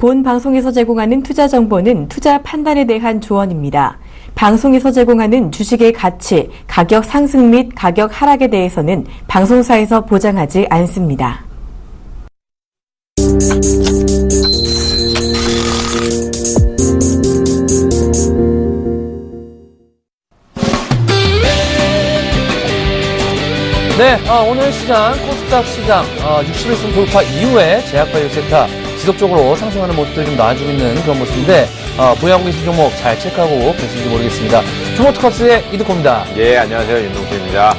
본 방송에서 제공하는 투자 정보는 투자 판단에 대한 조언입니다. 방송에서 제공하는 주식의 가치, 가격 상승 및 가격 하락에 대해서는 방송사에서 보장하지 않습니다. 네, 오늘 시장, 코스닥 시장, 60일선 돌파 이후에 제약바이오 섹터 지속적으로 상승하는 모습들이 좀 나와주고 있는 그런 모습인데, 보유하고 계신 종목 잘 체크하고 계신지 모르겠습니다. 종목특합스의 이득호입니다. 예, 안녕하세요. 윤동태입니다.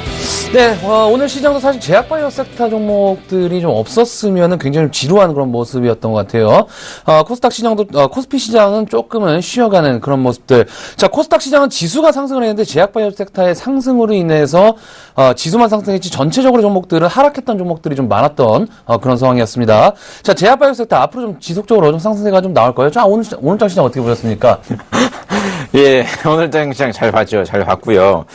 네, 오늘 시장도 사실 제약바이오 섹터 종목들이 좀 없었으면 굉장히 지루한 그런 모습이었던 것 같아요. 코스닥 시장도, 코스피 시장은 조금은 쉬어가는 그런 모습들. 자, 코스닥 시장은 지수가 상승을 했는데 제약바이오 섹터의 상승으로 인해서, 지수만 상승했지 전체적으로 종목들은 하락했던 종목들이 좀 많았던, 그런 상황이었습니다. 자, 제약바이오 섹터 앞으로 좀 지속적으로 좀 상승세가 좀 나올 거예요. 자, 오늘장 시장 어떻게 보셨습니까? 예, 오늘장 시장 잘 봤죠. 잘 봤고요.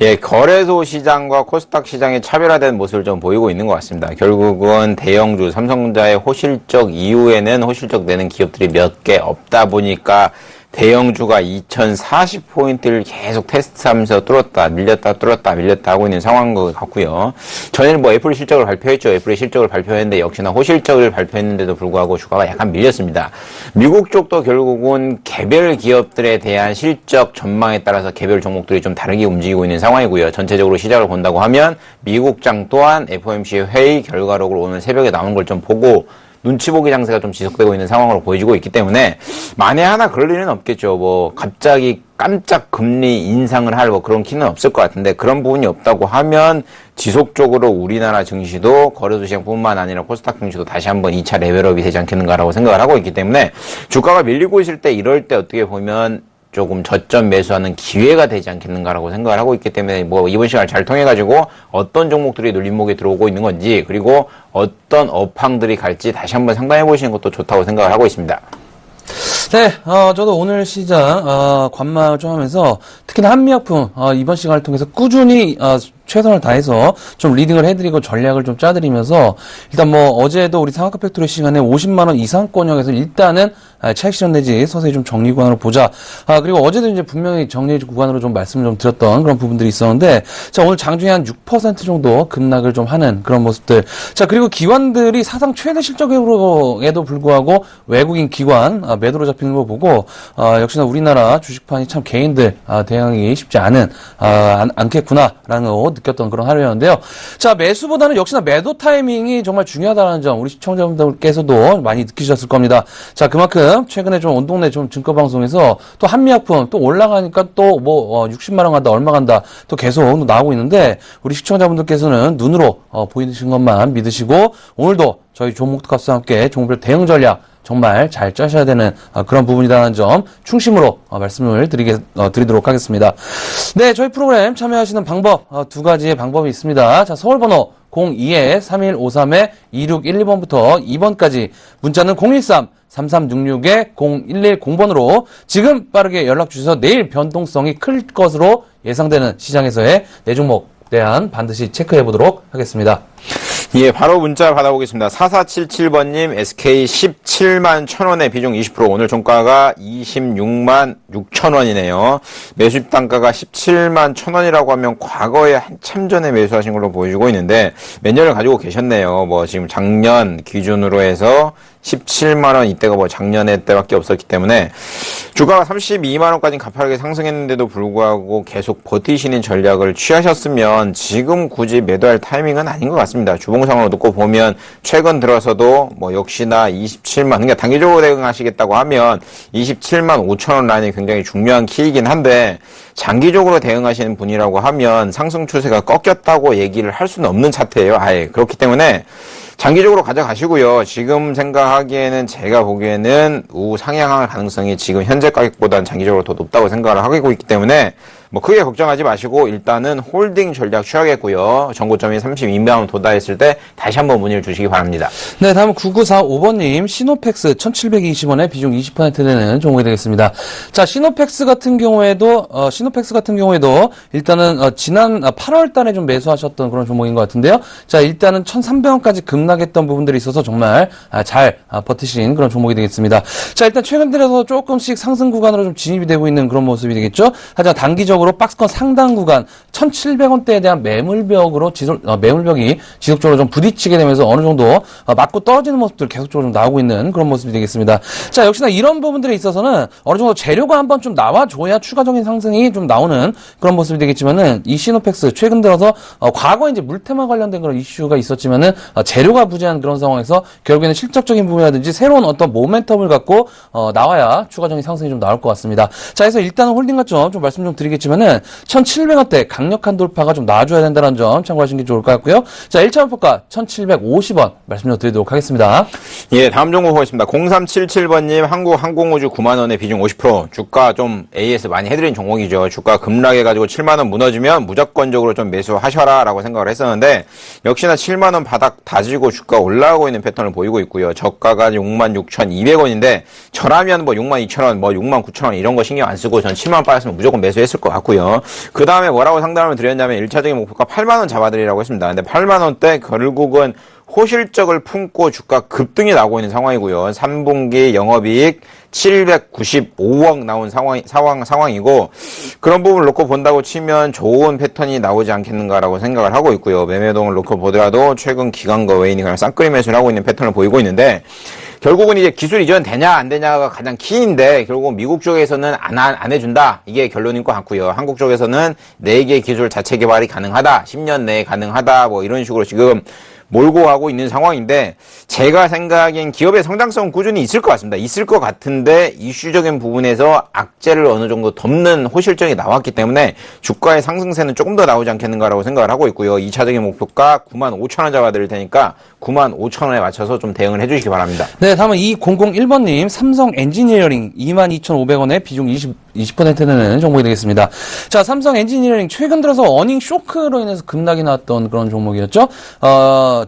예, 거래소 시장과 코스닥 시장의 차별화된 모습을 좀 보이고 있는 것 같습니다. 결국은 대형주, 삼성전자의 호실적 이후에는 호실적 내는 기업들이 몇 개 없다 보니까 대형주가 2040포인트를 계속 테스트하면서 뚫었다, 밀렸다, 뚫었다, 밀렸다 하고 있는 상황인 것 같고요. 전에는 뭐 애플 실적을 발표했죠. 애플의 실적을 발표했는데 역시나 호실적을 발표했는데도 불구하고 주가가 약간 밀렸습니다. 미국 쪽도 결국은 개별 기업들에 대한 실적 전망에 따라서 개별 종목들이 좀 다르게 움직이고 있는 상황이고요. 전체적으로 시작을 본다고 하면 미국장 또한 FOMC 회의 결과록을 오늘 새벽에 나온 걸 좀 보고 눈치 보기 장세가 좀 지속되고 있는 상황으로 보여지고 있기 때문에 만에 하나 그럴 일은 없겠죠. 뭐 갑자기 깜짝 금리 인상을 할 뭐 그런 키는 없을 것 같은데 그런 부분이 없다고 하면 지속적으로 우리나라 증시도 거래소 시장뿐만 아니라 코스닥 증시도 다시 한번 2차 레벨업이 되지 않겠는가라고 생각을 하고 있기 때문에 주가가 밀리고 있을 때 이럴 때 어떻게 보면 조금 저점 매수하는 기회가 되지 않겠는가라고 생각을 하고 있기 때문에 뭐 이번 시간을 잘 통해가지고 어떤 종목들이 눌림목에 들어오고 있는 건지 그리고 어떤 업황들이 갈지 다시 한번 상담해 보시는 것도 좋다고 생각을 하고 있습니다. 네, 저도 오늘 시장, 관망을 좀 하면서 특히나 한미약품, 이번 시간을 통해서 꾸준히, 최선을 다해서 좀 리딩을 해드리고 전략을 좀 짜드리면서 일단 뭐 어제도 우리 상한가 팩토리 시간에 50만원 이상권역에서 일단은 차익 실현 내지 서서히 좀 정리 구간으로 보자. 그리고 어제도 이제 분명히 정리 구간으로 좀 말씀을 좀 드렸던 그런 부분들이 있었는데 자, 오늘 장중에 한 6% 정도 급락을 좀 하는 그런 모습들. 자, 그리고 기관들이 사상 최대 실적에도 불구하고 외국인 기관 매도로 잡히는 거 보고 역시나 우리나라 주식판이 참 개인들 대응하기 쉽지 않겠구나라는 거 느꼈던 그런 하루였는데요. 자, 매수보다는 역시나 매도 타이밍이 정말 중요하다는 점 우리 시청자분들께서도 많이 느끼셨을 겁니다. 자, 그만큼 최근에 좀 온동네 좀 증권방송에서 또 한미약품 또 올라가니까 또 뭐 60만원 간다 얼마 간다 또 계속 나오고 있는데 우리 시청자분들께서는 눈으로 보이는 것만 믿으시고 오늘도 저희 종목특합스와 함께 종목별 대응 전략 정말 잘 짜셔야 되는 그런 부분이라는 점 충심으로 말씀을 드리도록 하겠습니다. 네, 저희 프로그램 참여하시는 방법 두 가지의 방법이 있습니다. 자, 서울번호 02-3153-2612번부터 2번까지 문자는 013-3366-0110번으로 지금 빠르게 연락 주셔서 내일 변동성이 클 것으로 예상되는 시장에서의 내 종목 대한 반드시 체크해 보도록 하겠습니다. 예, 바로 문자 받아보겠습니다. 4477번님, SK 17만 1,000원에 비중 20%, 오늘 종가가 26만 6,000원이네요. 매수입 단가가 17만 1,000원이라고 하면 과거에 한참 전에 매수하신 걸로 보여주고 있는데 몇 년을 가지고 계셨네요. 뭐 지금 작년 기준으로 해서 17만원 이때가 뭐 작년에 때밖에 없었기 때문에 주가가 32만원까지 가파르게 상승했는데도 불구하고 계속 버티시는 전략을 취하셨으면 지금 굳이 매도할 타이밍은 아닌 것 같습니다. 주봉상으로 놓고 보면 최근 들어서도 뭐 역시나 27만, 그러니까 단기적으로 대응하시겠다고 하면 27만 5천원 라인이 굉장히 중요한 키이긴 한데 장기적으로 대응하시는 분이라고 하면 상승 추세가 꺾였다고 얘기를 할 수는 없는 차트예요. 아예. 그렇기 때문에 장기적으로 가져가시고요. 지금 생각하기에는 제가 보기에는 우상향할 가능성이 지금 현재 가격보다는 장기적으로 더 높다고 생각을 하고 있기 때문에 뭐 크게 걱정하지 마시고 일단은 홀딩 전략 취하겠고요. 정고점이 32만 도달했을 때 다시 한번 문의를 주시기 바랍니다. 네, 다음은 9945번님, 시노펙스 1720원에 비중 20% 되는 종목이 되겠습니다. 자, 시노펙스 같은 경우에도 일단은, 지난 8월 달에 좀 매수하셨던 그런 종목인 것 같은데요. 자, 일단은 1300원까지 급락했던 부분들이 있어서 정말 잘 버티신 그런 종목이 되겠습니다. 자, 일단 최근 들어서 조금씩 상승 구간으로 좀 진입이 되고 있는 그런 모습이 되겠죠. 하지만 단기적으로 박스권 상단 구간 1700원대에 대한 매물벽이 지속적으로 좀 부딪히게 되면서 어느 정도 맞고 떨어지는 모습들 계속적으로 좀 나오고 있는 그런 모습이 되겠습니다. 자, 역시나 이런 부분들에 있어서는 어느 정도 재료가 한번 좀 나와줘야 추가적인 상승이 좀 나오는 그런 모습이 되겠지만은 이 시노펙스 최근 들어서 과거에 이제 물테마 관련된 그런 이슈가 있었지만은 재료가 부재한 그런 상황에서 결국에는 실적적인 부분이라든지 새로운 어떤 모멘텀을 갖고 나와야 추가적인 상승이 좀 나올 것 같습니다. 자, 그래서 일단은 홀딩 가점 좀 말씀 좀 드리겠지만은 1700원대 강력한 돌파가 좀 나와줘야 된다는 점 참고하시는 게 좋을 것 같고요. 자, 1차 목표가 1750원 말씀 좀 드리도록 하겠습니다. 예, 다음 종목 보겠습니다. 0377번님, 한국항공우주 9만원에 비중 50%. 주가 좀 AS 많이 해드린 종목이죠. 주가 급락해가지고 7만원 무너지면 무조건적으로 좀 매수하셔라 라고 생각을 했었는데, 역시나 7만원 바닥 다지고 주가 올라가고 있는 패턴을 보이고 있고요. 저가가 66,200원인데, 저라면 뭐 62,000원, 뭐 69,000원 이런 거 신경 안 쓰고 전 7만원 빠졌으면 무조건 매수했을 것 같고요. 그 다음에 뭐라고 상담을 드렸냐면 1차적인 목표가 8만원 잡아드리라고 했습니다. 근데 8만원대 결국은 호실적을 품고 주가 급등이 나오고 있는 상황이고요. 3분기 영업이익 795억 나온 상황이고, 그런 부분을 놓고 본다고 치면 좋은 패턴이 나오지 않겠는가라고 생각을 하고 있고요. 매매동을 놓고 보더라도 최근 기관과 외인이 그냥 쌍끌이 매수를 하고 있는 패턴을 보이고 있는데, 결국은 이제 기술 이전 되냐 안 되냐가 가장 키인데, 결국은 미국 쪽에서는 안 해준다, 이게 결론인 것 같고요. 한국 쪽에서는 4개 기술 자체 개발이 가능하다, 10년 내에 가능하다, 뭐 이런 식으로 지금 몰고 가고 있는 상황인데, 제가 생각엔 기업의 성장성은 꾸준히 있을 것 같습니다. 있을 것 같은데 이슈적인 부분에서 악재를 어느 정도 덮는 호실적이 나왔기 때문에 주가의 상승세는 조금 더 나오지 않겠는가라고 생각을 하고 있고요. 2차적인 목표가 95,000원 잡아드릴 테니까 95,000원에 맞춰서 좀 대응을 해주시기 바랍니다. 네, 다음은 2001번님, 삼성 엔지니어링 22,500원에 비중 20% 되는 종목이 되겠습니다. 자, 삼성 엔지니어링 최근 들어서 어닝 쇼크로 인해서 급락이 나왔던 그런 종목이었죠.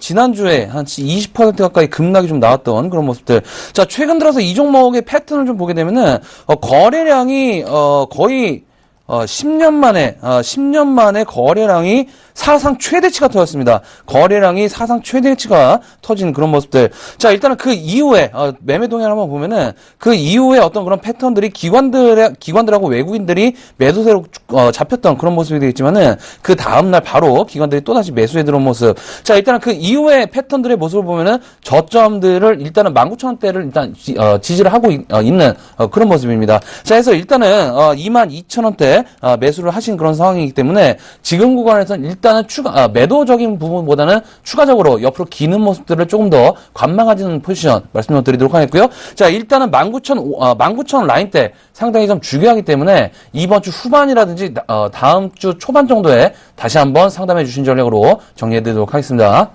지난주에 한 20% 가까이 급락이 좀 나왔던 그런 모습들. 자, 최근 들어서 이 종목의 패턴을 좀 보게 되면은, 거래량이, 거의, 10년 만에 거래량이 사상 최대치가 터졌습니다. 거래량이 사상 최대치가 터진 그런 모습들. 자, 일단은 그 이후에, 매매 동향을 한번 보면은, 그 이후에 어떤 그런 패턴들이 기관들하고 외국인들이 매도세로, 잡혔던 그런 모습이 되겠지만은, 그 다음날 바로 기관들이 또다시 매수에 들어온 모습. 자, 일단은 그 이후에 패턴들의 모습을 보면은, 저점들을 일단은 19,000원대를 일단, 지지를 하고 있는, 그런 모습입니다. 자, 그래서 일단은, 22,000원대, 매수를 하신 그런 상황이기 때문에, 지금 구간에서는 일단은 매도적인 부분보다는 추가적으로 옆으로 기는 모습들을 조금 더 관망하는 포지션 말씀을 드리도록 하겠고요. 자, 일단은 19,000 라인대 상당히 좀 중요하기 때문에 이번 주 후반이라든지 다음 주 초반 정도에 다시 한번 상담해 주신 전략으로 정리해 드리도록 하겠습니다.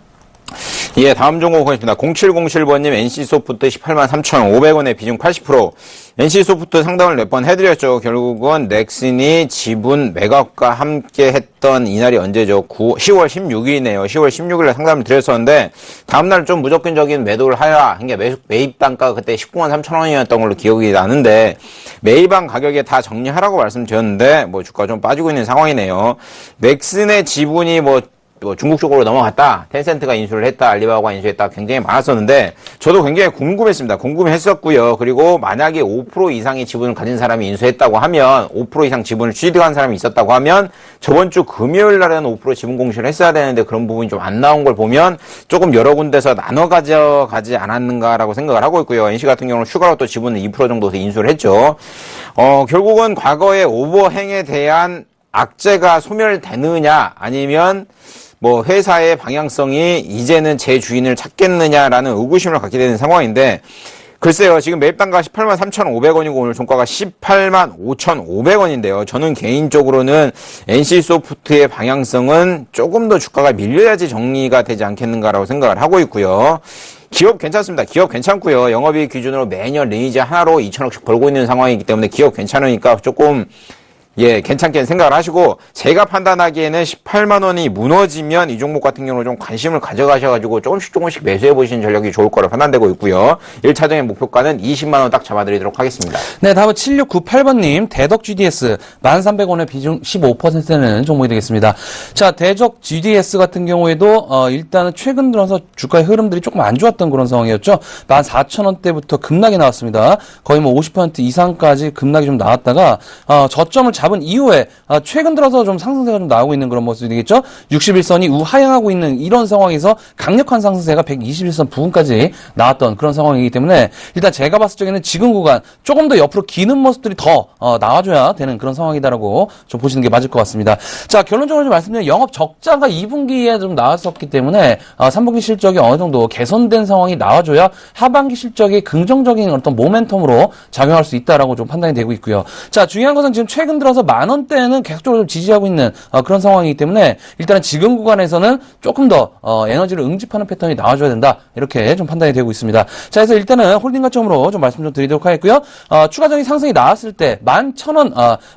예, 다음 종목 보겠습니다. 0707번님, NC소프트 183,500원에 비중 80%. NC소프트 상담을 몇 번 해드렸죠. 결국은 넥슨이 지분 매각과 함께 했던 이날이 언제죠? 10월 16일이네요. 10월 16일에 상담을 드렸었는데, 다음날 좀 무조건적인 매도를 하라. 그러니까 매입 단가가 그때 19만 3천원이었던 걸로 기억이 나는데, 매입한 가격에 다 정리하라고 말씀드렸는데, 뭐 주가 좀 빠지고 있는 상황이네요. 넥슨의 지분이 중국 쪽으로 넘어갔다, 텐센트가 인수를 했다, 알리바바가 인수했다, 굉장히 많았었는데 저도 굉장히 궁금했습니다. 궁금했었고요. 그리고 만약에 5% 이상의 지분을 가진 사람이 인수했다고 하면, 5% 이상 지분을 취득한 사람이 있었다고 하면 저번 주 금요일 날에는 5% 지분 공시를 했어야 되는데 그런 부분이 좀 안 나온 걸 보면 조금 여러 군데서 나눠 가져가지 않았는가라고 생각을 하고 있고요. NC 같은 경우는 추가로 또 지분을 2% 정도 더 인수를 했죠. 결국은 과거의 오버행에 대한 악재가 소멸되느냐, 아니면 회사의 방향성이 이제는 제 주인을 찾겠느냐라는 의구심을 갖게 되는 상황인데, 글쎄요, 지금 매입 단가가 183,500원이고 오늘 종가가 185,500원인데요. 저는 개인적으로는 NC소프트의 방향성은 조금 더 주가가 밀려야지 정리가 되지 않겠는가라고 생각을 하고 있고요. 기업 괜찮습니다. 기업 괜찮고요. 영업이익 기준으로 매년 리니지 하나로 2천억씩 벌고 있는 상황이기 때문에 기업 괜찮으니까 조금 예, 괜찮게 생각을 하시고, 제가 판단하기에는 18만 원이 무너지면 이 종목 같은 경우는 좀 관심을 가져가셔가지고 조금씩 매수해 보시는 전략이 좋을 거로 판단되고 있고요. 1차적인 목표가는 20만 원 딱 잡아드리도록 하겠습니다. 네, 다음은 7698번님, 대덕 GDS 1,300원의 비중 15%는 종목이 되겠습니다. 자, 대적 GDS 같은 경우에도, 일단은 최근 들어서 주가의 흐름들이 조금 안 좋았던 그런 상황이었죠. 14,000원대부터 급락이 나왔습니다. 거의 뭐 50% 이상까지 급락이 좀 나왔다가, 저점을 잡은 이후에 최근 들어서 좀 상승세가 좀 나오고 있는 그런 모습이 되겠죠. 61선이 우하향하고 있는 이런 상황에서 강력한 상승세가 121선 부근까지 나왔던 그런 상황이기 때문에 일단 제가 봤을 적에는 지금 구간 조금 더 옆으로 기는 모습들이 더 나와줘야 되는 그런 상황이다라고 좀 보시는 게 맞을 것 같습니다. 자, 결론적으로 좀 말씀드리면 영업 적자가 2분기에 좀 나왔었기 때문에 3분기 실적이 어느 정도 개선된 상황이 나와줘야 하반기 실적이 긍정적인 어떤 모멘텀으로 작용할 수 있다라고 좀 판단이 되고 있고요. 자, 중요한 것은 지금 최근 들어서 10,000원대는 계속적으로 좀 지지하고 있는 그런 상황이기 때문에 일단은 지금 구간에서는 조금 더 에너지를 응집하는 패턴이 나와줘야 된다 이렇게 좀 판단이 되고 있습니다. 자, 그래서 일단은 홀딩 가점으로 좀 말씀 좀 드리도록 하겠고요. 추가적인 상승이 나왔을 때 11,000원,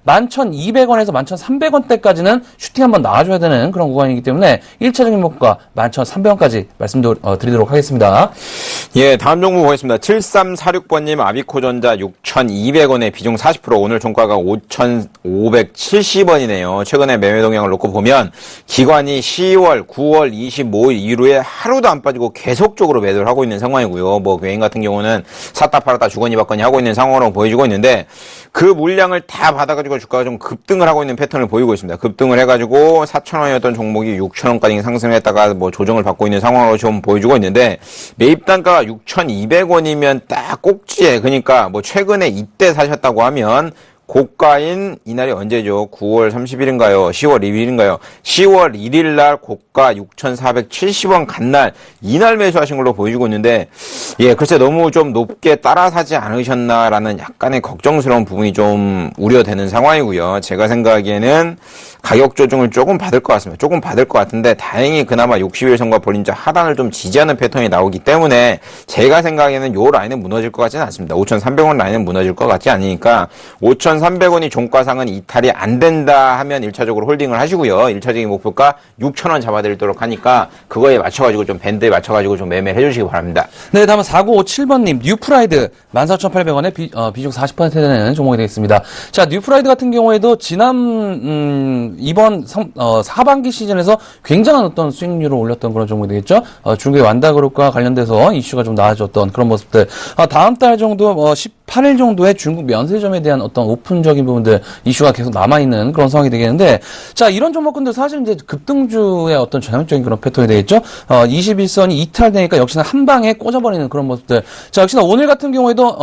11,200원에서 11,300원대까지는 슈팅 한번 나와줘야 되는 그런 구간이기 때문에 1차적인 목표가 11,300원까지 말씀드리도록 하겠습니다. 예, 다음 종목 보겠습니다. 7346번님, 아비코전자 6,200원의 비중 40%, 오늘 종가가 5,570원이네요. 최근에 매매 동향을 놓고 보면 기관이 10월, 9월, 25일 이후에 하루도 안 빠지고 계속적으로 매도를 하고 있는 상황이고요. 뭐 개인 같은 경우는 샀다 팔았다 주거니 받거니 하고 있는 상황으로 보여지고 있는데 그 물량을 다 받아가지고 주가가 좀 급등을 하고 있는 패턴을 보이고 있습니다. 급등을 해가지고 4,000원이었던 종목이 6,000원까지 상승했다가 뭐 조정을 받고 있는 상황으로 좀 보여주고 있는데 매입 단가가 6,200원이면 딱 꼭지에, 그러니까 뭐 최근에 이때 사셨다고 하면 고가인 이날이 언제죠? 9월 30일인가요? 10월 2일인가요? 10월 1일 날 고가 6,470원 간 날, 이날 매수하신 걸로 보여주고 있는데, 예, 글쎄 너무 좀 높게 따라 사지 않으셨나라는 약간의 걱정스러운 부분이 좀 우려되는 상황이고요. 제가 생각하기에는 가격 조정을 조금 받을 것 같습니다. 조금 받을 것 같은데 다행히 그나마 60일선과 볼린저 하단을 좀 지지하는 패턴이 나오기 때문에 제가 생각에는 요 라인은 무너질 것 같지는 않습니다. 5,300원 라인은 무너질 것 같지 않으니까 5,300원이 종가상은 이탈이 안 된다 하면 1차적으로 홀딩을 하시고요. 1차적인 목표가 6,000원 잡아드리도록 하니까 그거에 맞춰가지고 좀 밴드에 맞춰가지고 좀 매매를 해주시기 바랍니다. 네, 다음은 4957번님, 뉴프라이드 14,800원의 비중 40% 되는 종목이 되겠습니다. 자, 뉴프라이드 같은 경우에도 이번 하반기 시즌에서 굉장한 어떤 수익률을 올렸던 그런 종목이 되겠죠. 중국의 완다그룹과 관련돼서 이슈가 좀 나아졌던 그런 모습들. 다음 달 정도 18일 정도에 중국 면세점에 대한 어떤 오픈적인 부분들 이슈가 계속 남아있는 그런 상황이 되겠는데, 자, 이런 종목군들 사실 이제 급등주의 어떤 전형적인 그런 패턴이 되겠죠. 21선이 이탈되니까 역시나 한 방에 꽂아버리는 그런 모습들. 자, 역시나 오늘 같은 경우에도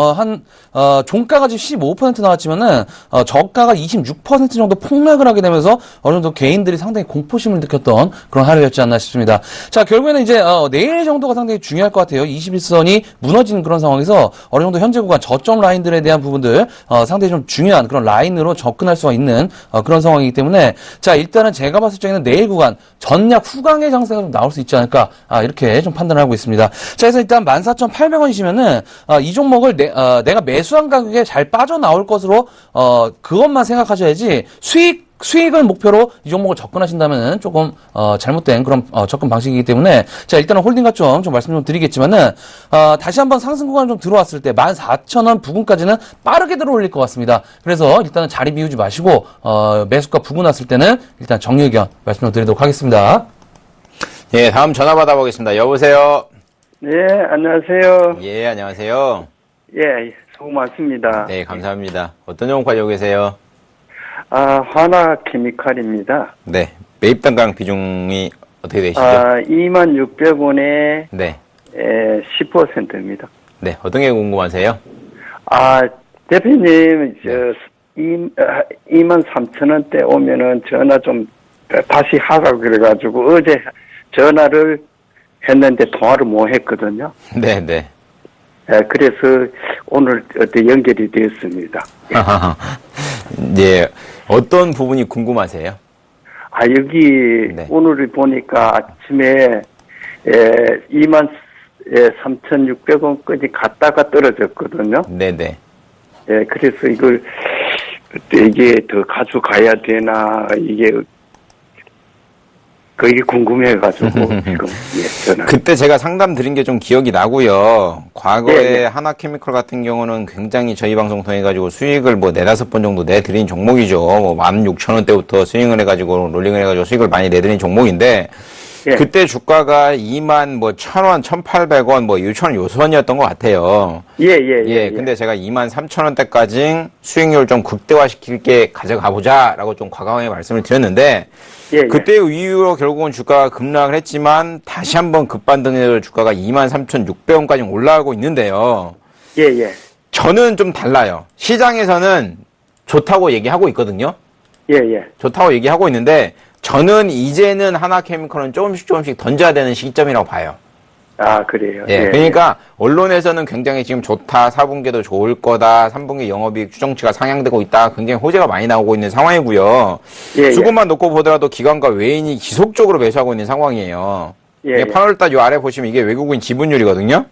종가가 지금 15% 나왔지만은 저가가 26% 정도 폭락을 하게 되면서 어느 정도 개인들이 상당히 공포심을 느꼈던 그런 하루였지 않나 싶습니다. 자, 결국에는 이제 내일 정도가 상당히 중요할 것 같아요. 21선이 무너지는 그런 상황에서 어느 정도 현재 구간 저점 라인들에 대한 부분들 상당히 좀 중요한 그런 라인으로 접근할 수가 있는 그런 상황이기 때문에, 자, 일단은 제가 봤을 적에는 내일 구간 전략 후강의 장세가 좀 나올 수 있지 않을까 이렇게 좀 판단을 하고 있습니다. 자, 그래서 일단 14,800원이시면은 이 종목을 내가 매수한 가격에 잘 빠져나올 것으로 그것만 생각하셔야지 수익을 목표로 이 종목을 접근하신다면 조금 잘못된 그런 접근 방식이기 때문에, 자, 일단은 홀딩 가점 좀 말씀 좀 드리겠지만은 다시 한번 상승 구간 좀 들어왔을 때 14,000원 부근까지는 빠르게 들어올릴 것 같습니다. 그래서 일단은 자리 비우지 마시고 매수가 부근 왔을 때는 일단 정리 의견 말씀 좀 드리도록 하겠습니다. 예, 다음 전화 받아보겠습니다. 여보세요? 네, 안녕하세요. 예, 안녕하세요. 예, 수고 많습니다. 네, 감사합니다. 어떤 종목 가지고 계세요? 하나케미칼입니다. 네, 매입 단가 비중이 어떻게 되시죠? 26,000원에 네. 10%입니다. 네, 어떤 게 궁금하세요? 대표님, 23,000원대 오면은 전화 좀 다시 하라고 그래가지고 어제 전화를 했는데 통화를 못 했거든요. 네, 네. 그래서 오늘 연결이 되었습니다. 네, 어떤 부분이 궁금하세요? 여기 네. 오늘 보니까 아침에 23,600원까지 갔다가 떨어졌거든요. 네네. 그래서 이걸 이게 더 가져가야 되나, 그게 궁금해가지고, 지금, 저는. 그때 제가 상담 드린 게 좀 기억이 나고요. 과거에 예, 예. 하나케미컬 같은 경우는 굉장히 저희 방송 통해가지고 수익을 뭐 4-5번 정도 내드린 종목이죠. 뭐 16,000원대부터 스윙을 해가지고 롤링을 해가지고 수익을 많이 내드린 종목인데, 예. 그때 주가가 2만 뭐 1,000원, 1,800원, 뭐 6,000원 요 선이었던 것 같아요. 예. 근데 제가 2만 3,000원대까지 수익률 좀 극대화시킬게 가져가 보자라고 좀 과감하게 말씀을 드렸는데, 예. 그때 이후로 결국은 주가가 급락을 했지만 다시 한번 급반등해서 주가가 23,600원까지 올라가고 있는데요. 예. 저는 좀 달라요. 시장에서는 좋다고 얘기하고 있거든요. 예. 좋다고 얘기하고 있는데 저는 이제는 하나케미컬은 조금씩 던져야 되는 시점이라고 봐요. 아, 그래요. 예, 그러니까 언론에서는 굉장히 지금 좋다, 4분기도 좋을 거다, 3분기 영업이익 추정치가 상향되고 있다, 굉장히 호재가 많이 나오고 있는 상황이고요. 예. 수급만 놓고 보더라도 기관과 외인이 지속적으로 매수하고 있는 상황이에요. 예. 8월달 요 아래 보시면 이게 외국인 지분율이거든요.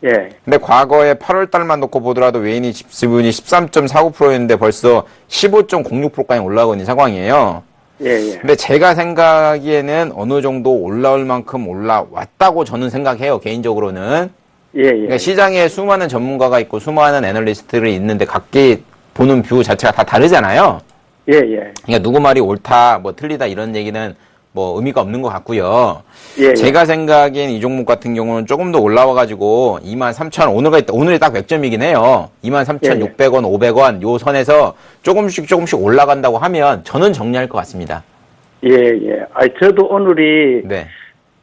예. 근데 과거에 8월달만 놓고 보더라도 외인이 지분이 13.49%였는데 벌써 15.06%까지 올라가고 있는 상황이에요. 예. 근데 제가 생각하기에는 어느 정도 올라올 만큼 올라왔다고 저는 생각해요, 개인적으로는. 예. 그러니까 시장에 수많은 전문가가 있고 수많은 애널리스트들이 있는데 각기 보는 뷰 자체가 다 다르잖아요. 예. 그러니까 누구 말이 옳다, 뭐 틀리다 이런 얘기는 뭐 의미가 없는 것 같고요. 예. 제가 생각엔 이 종목 같은 경우는 조금 더 올라와가지고 23,000원, 오늘이 딱 맥점이긴 해요. 23,600원, 500원 요 선에서 조금씩 올라간다고 하면 저는 정리할 것 같습니다. 예. 저도 오늘이 네.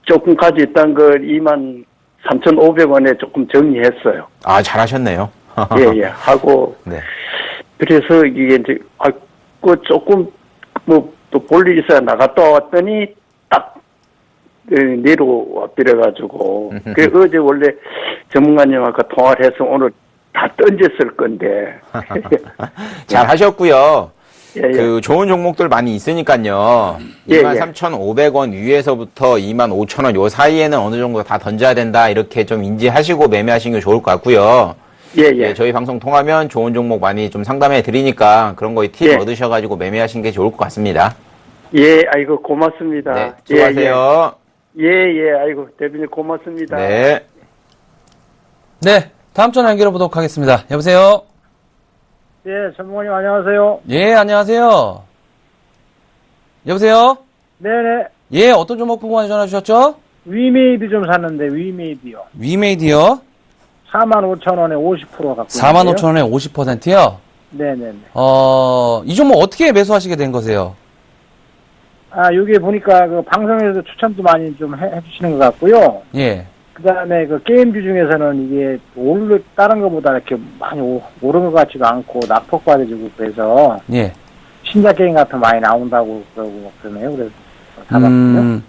조금 가지고 있던 걸 23,500원에 조금 정리했어요. 아, 잘하셨네요. 예. 하고, 네. 그래서 이게 이제, 조금, 또 볼일 있어야 나갔다 왔더니 딱 내려와 버려가지고 어제 원래 전문가님하고 통화를 해서 오늘 다 던졌을 건데 잘 하셨고요. 예. 그 좋은 종목들 많이 있으니까요. 예. 23,500원 위에서부터 25,000원 요 사이에는 어느 정도 다 던져야 된다 이렇게 좀 인지하시고 매매하시는 게 좋을 것 같고요. 예. 저희 방송 통하면 좋은 종목 많이 좀 상담해 드리니까 그런 거에 팁 예. 얻으셔가지고 매매하시는 게 좋을 것 같습니다. 예, 아이고 고맙습니다. 네, 수고하세요. 예, 아이고 대표님 고맙습니다. 네. 네, 다음 전화 연결해 보도록 하겠습니다. 여보세요? 예, 전문가님 안녕하세요. 예, 안녕하세요. 여보세요? 네네. 예, 어떤 종목 궁금한 전화 주셨죠? 위메이드 좀 샀는데 위메이드요. 위메이드요? 45,000원에 50% 갖고 45,000원에 50%요? 네네네. 이 종목 어떻게 매수하시게 된 거세요? 아, 여기 보니까 그 방송에서 추천도 많이 좀 해주시는 것 같고요. 예. 그 다음에 그 게임주 중에서는 이게 다른 것보다 이렇게 많이 오른 것 같지도 않고 낙폭받아지고 그래서 예. 신작 게임 같은 거 많이 나온다고 그러고 그러네요. 그래서 사봤거든요.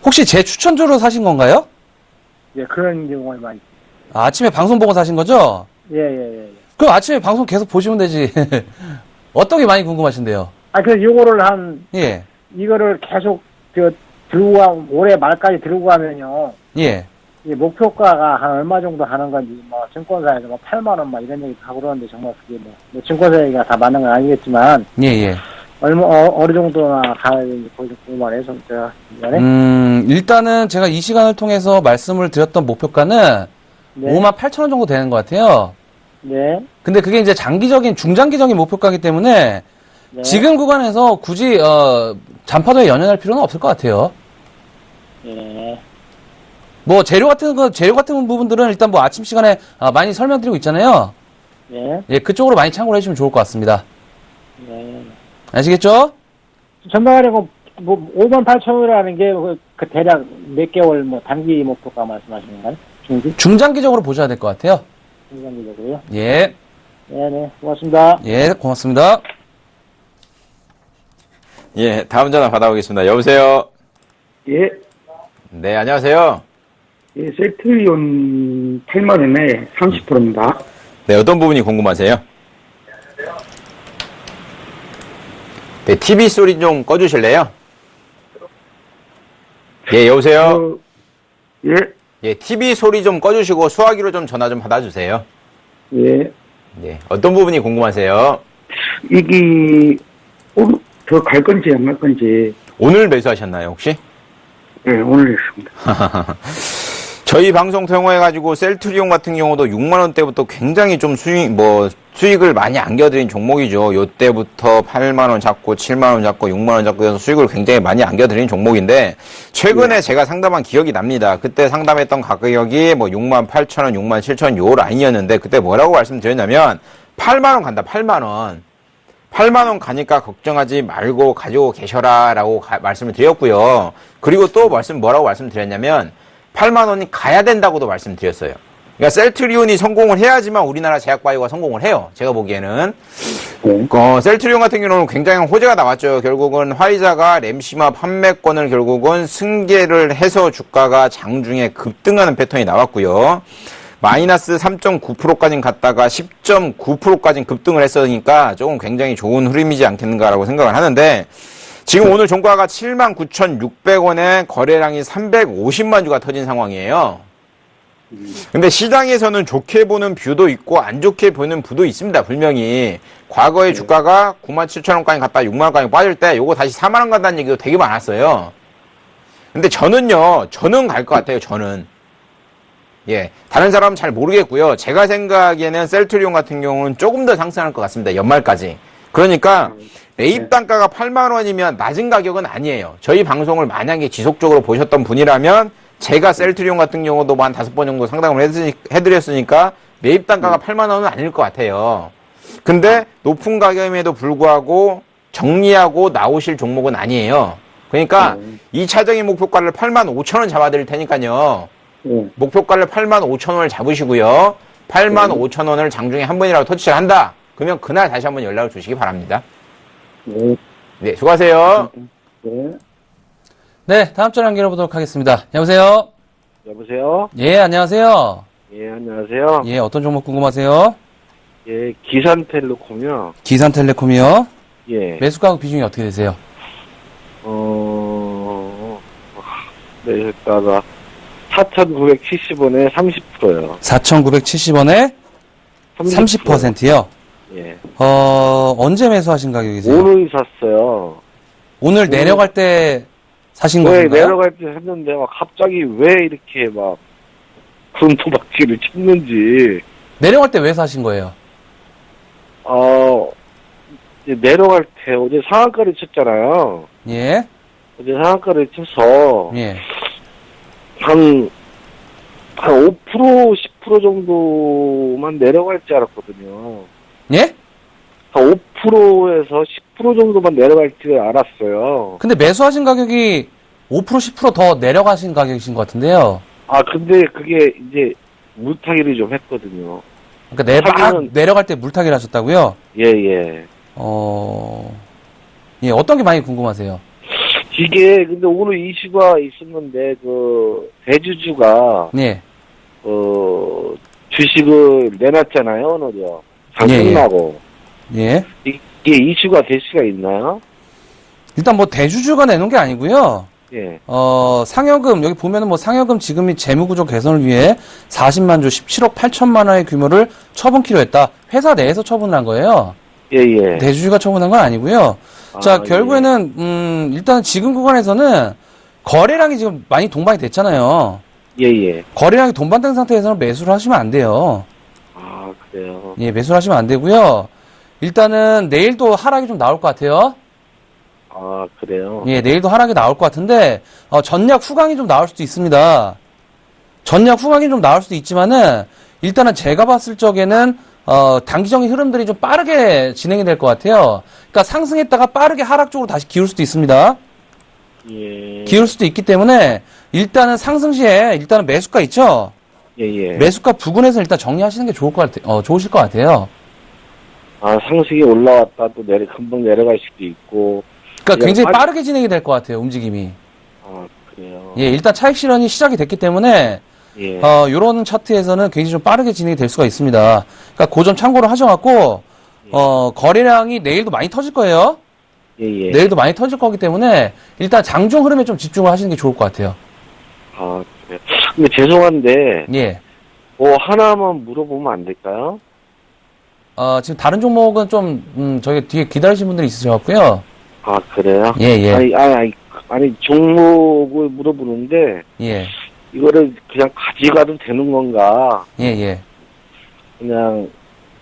혹시 제 추천주로 사신 건가요? 예, 그런 경우가 많이. 아침에 방송 보고 사신 거죠? 예. 그럼 아침에 방송 계속 보시면 되지. 어떤 게 많이 궁금하신데요? 아, 그래서 요거를 예. 이거를 계속 올해 말까지 들고 가면요. 예. 이 목표가가 한 얼마 정도 하는 건지, 증권사에서 8만 원 이런 얘기 하고 그러는데 정말 그게 증권사 얘기가 다 맞는 건 아니겠지만, 예. 어느 정도나 가야 되는지 말해서 제가 이번에. 일단은 제가 이 시간을 통해서 말씀을 드렸던 목표가는 네. 58,000원 정도 되는 것 같아요. 네. 근데 그게 이제 중장기적인 목표가이기 때문에 네. 지금 구간에서 굳이, 잔파도에 연연할 필요는 없을 것 같아요. 예. 재료 같은 부분들은 일단 아침 시간에 많이 설명드리고 있잖아요. 네. 예, 그쪽으로 많이 참고를 해주시면 좋을 것 같습니다. 네. 아시겠죠? 전반에 58,000원이라는 게 그 대략 몇 개월 단기 목표가 말씀하시는 건가요? 중장기적으로 보셔야 될 것 같아요. 중장기적으로요? 예. 네네. 고맙습니다. 예, 고맙습니다. 예, 다음 전화 받아보겠습니다. 여보세요? 예. 네, 안녕하세요. 예, 셀트리온 8만 원에 30%입니다. 네, 어떤 부분이 궁금하세요? 네, TV 소리 좀 꺼주실래요? 예, 여보세요? 예, TV 소리 좀 꺼주시고 수화기로 좀 전화 좀 받아주세요. 예. 네, 어떤 부분이 궁금하세요? 이게, 더 갈 건지 안 갈 건지. 오늘 매수하셨나요, 혹시? 네, 오늘 했습니다. 저희 방송 통해가지고 셀트리온 같은 경우도 6만원대부터 굉장히 좀 수익을 많이 안겨드린 종목이죠. 요때부터 8만원 잡고, 7만원 잡고, 6만원 잡고 해서 수익을 굉장히 많이 안겨드린 종목인데, 최근에 제가 상담한 기억이 납니다. 그때 상담했던 가격이 뭐 6만 8천원, 6만 7천원 요 라인이었는데, 그때 뭐라고 말씀드렸냐면, 8만원 간다, 8만원. 8만원 가니까 걱정하지 말고 가지고 계셔라 라고 말씀을 드렸고요. 그리고 또 뭐라고 말씀드렸냐면, 8만 원이 가야 된다고도 말씀드렸어요. 그러니까 셀트리온이 성공을 해야지만 우리나라 제약바이오가 성공을 해요. 제가 보기에는. 셀트리온 같은 경우는 굉장히 호재가 나왔죠. 결국은 화이자가 램시마 판매권을 결국은 승계를 해서 주가가 장중에 급등하는 패턴이 나왔고요. 마이너스 3.9%까지 갔다가 10.9%까지 급등을 했으니까 조금 굉장히 좋은 흐름이지 않겠는가라고 생각을 하는데, 지금 오늘 종가가 79,600원에 거래량이 350만 주가 터진 상황이에요. 근데 시장에서는 좋게 보는 뷰도 있고 안 좋게 보는 뷰도 있습니다. 분명히. 과거에 주가가 97,000원까지 갔다 6만원까지 빠질 때 요거 다시 4만원 간다는 얘기도 되게 많았어요. 근데 저는 갈 것 같아요. 저는. 예. 다른 사람은 잘 모르겠고요. 제가 생각에는 셀트리온 같은 경우는 조금 더 상승할 것 같습니다. 연말까지. 그러니까 매입 단가가 8만 원이면 낮은 가격은 아니에요. 저희 방송을 만약에 지속적으로 보셨던 분이라면 제가 셀트리온 같은 경우도 한 5번 정도 상담을 해드렸으니까 매입 단가가 8만 원은 아닐 것 같아요. 근데 높은 가격임에도 불구하고 정리하고 나오실 종목은 아니에요. 그러니까 2차적인 목표가를 8만 5천 원 잡아드릴 테니까요. 목표가를 8만 5천 원을 잡으시고요. 8만 5천 원을 장중에 한 번이라도 터치를 한다. 그러면 그날 다시 한번 연락을 주시기 바랍니다. 네, 수고하세요. 네, 다음 전화 연결해보도록 하겠습니다. 여보세요? 여보세요? 예, 안녕하세요. 예, 안녕하세요. 예, 어떤 종목 궁금하세요? 예, 기산텔레콤이요. 기산텔레콤이요? 예. 매수가격 비중이 어떻게 되세요? 매수가가 4,970원에 30%요. 4,970원에 30%요? 예. 언제 매수하신 가격이세요? 오늘 샀어요. 오늘 내려갈 때 사신 왜 건가요? 내려갈 때 샀는데 막 갑자기 왜 이렇게 막 군토박쥐를 쳤는지. 내려갈 때 왜 사신 거예요? 이제 내려갈 때 어제 상한가를 쳤잖아요. 예? 어제 상한가를 쳐서 예. 한 5%, 10% 정도만 내려갈 줄 알았거든요. 예? 한 5%에서 10% 정도만 내려갈 줄 알았어요. 근데 매수하신 가격이 5%, 10%더 내려가신 가격이신 것 같은데요. 근데 그게 이제 물타기를 좀 했거든요. 그러니까 막 내려갈 때 물타기를 하셨다고요? 예, 예. 예, 어떤 게 많이 궁금하세요? 이게, 근데 오늘 이슈가 있었는데, 대주주가, 예. 주식을 내놨잖아요, 오늘요. 상승나고. 예. 이게 이슈가 될 수가 있나요? 일단 뭐 대주주가 내놓은 게 아니고요. 예. 상여금, 여기 보면은 뭐 상여금 지급 및 재무구조 개선을 위해 40만 조 17억 8천만 원의 규모를 처분키로 했다. 회사 내에서 처분을 한 거예요. 예, 예. 대주주가 처분한 건 아니고요. 자, 결국에는, 일단 지금 구간에서는 거래량이 지금 많이 동반이 됐잖아요. 예, 예. 거래량이 동반된 상태에서는 매수를 하시면 안 돼요. 그래요. 예, 매수를 하시면 안 되고요. 일단은 내일도 하락이 좀 나올 것 같아요. 그래요. 예, 내일도 하락이 나올 것 같은데, 전략 후강이 좀 나올 수도 있습니다. 전략 후강이 좀 나올 수도 있지만은, 일단은 제가 봤을 적에는, 단기적인 흐름들이 좀 빠르게 진행이 될 것 같아요. 그러니까 상승했다가 빠르게 하락 쪽으로 다시 기울 수도 있습니다. 예. 기울 수도 있기 때문에, 일단은 상승 시에, 일단은 매수가 있죠? 예, 예. 매수가 부근에서 일단 정리하시는 게 좋으실 것 같아요. 상승이 올라왔다 또 금방 내려갈 수도 있고. 그러니까 굉장히 빠르게 진행이 될 것 같아요, 움직임이. 그래요. 예, 일단 차익 실현이 시작이 됐기 때문에, 예. 요런 차트에서는 굉장히 좀 빠르게 진행이 될 수가 있습니다. 그러니까 그 점 참고를 하셔갖고, 거래량이 내일도 많이 터질 거예요. 예, 예. 내일도 많이 터질 거기 때문에, 일단 장중 흐름에 좀 집중을 하시는 게 좋을 것 같아요. 그래요. 근데 죄송한데, 예. 하나만 물어보면 안 될까요? 지금 다른 종목은 좀, 저희 뒤에 기다리신 분들이 있으셔갖고요. 아, 그래요? 예, 예. 아니, 종목을 물어보는데, 예, 이거를 그냥 가져가도 되는 건가? 예, 예. 그냥,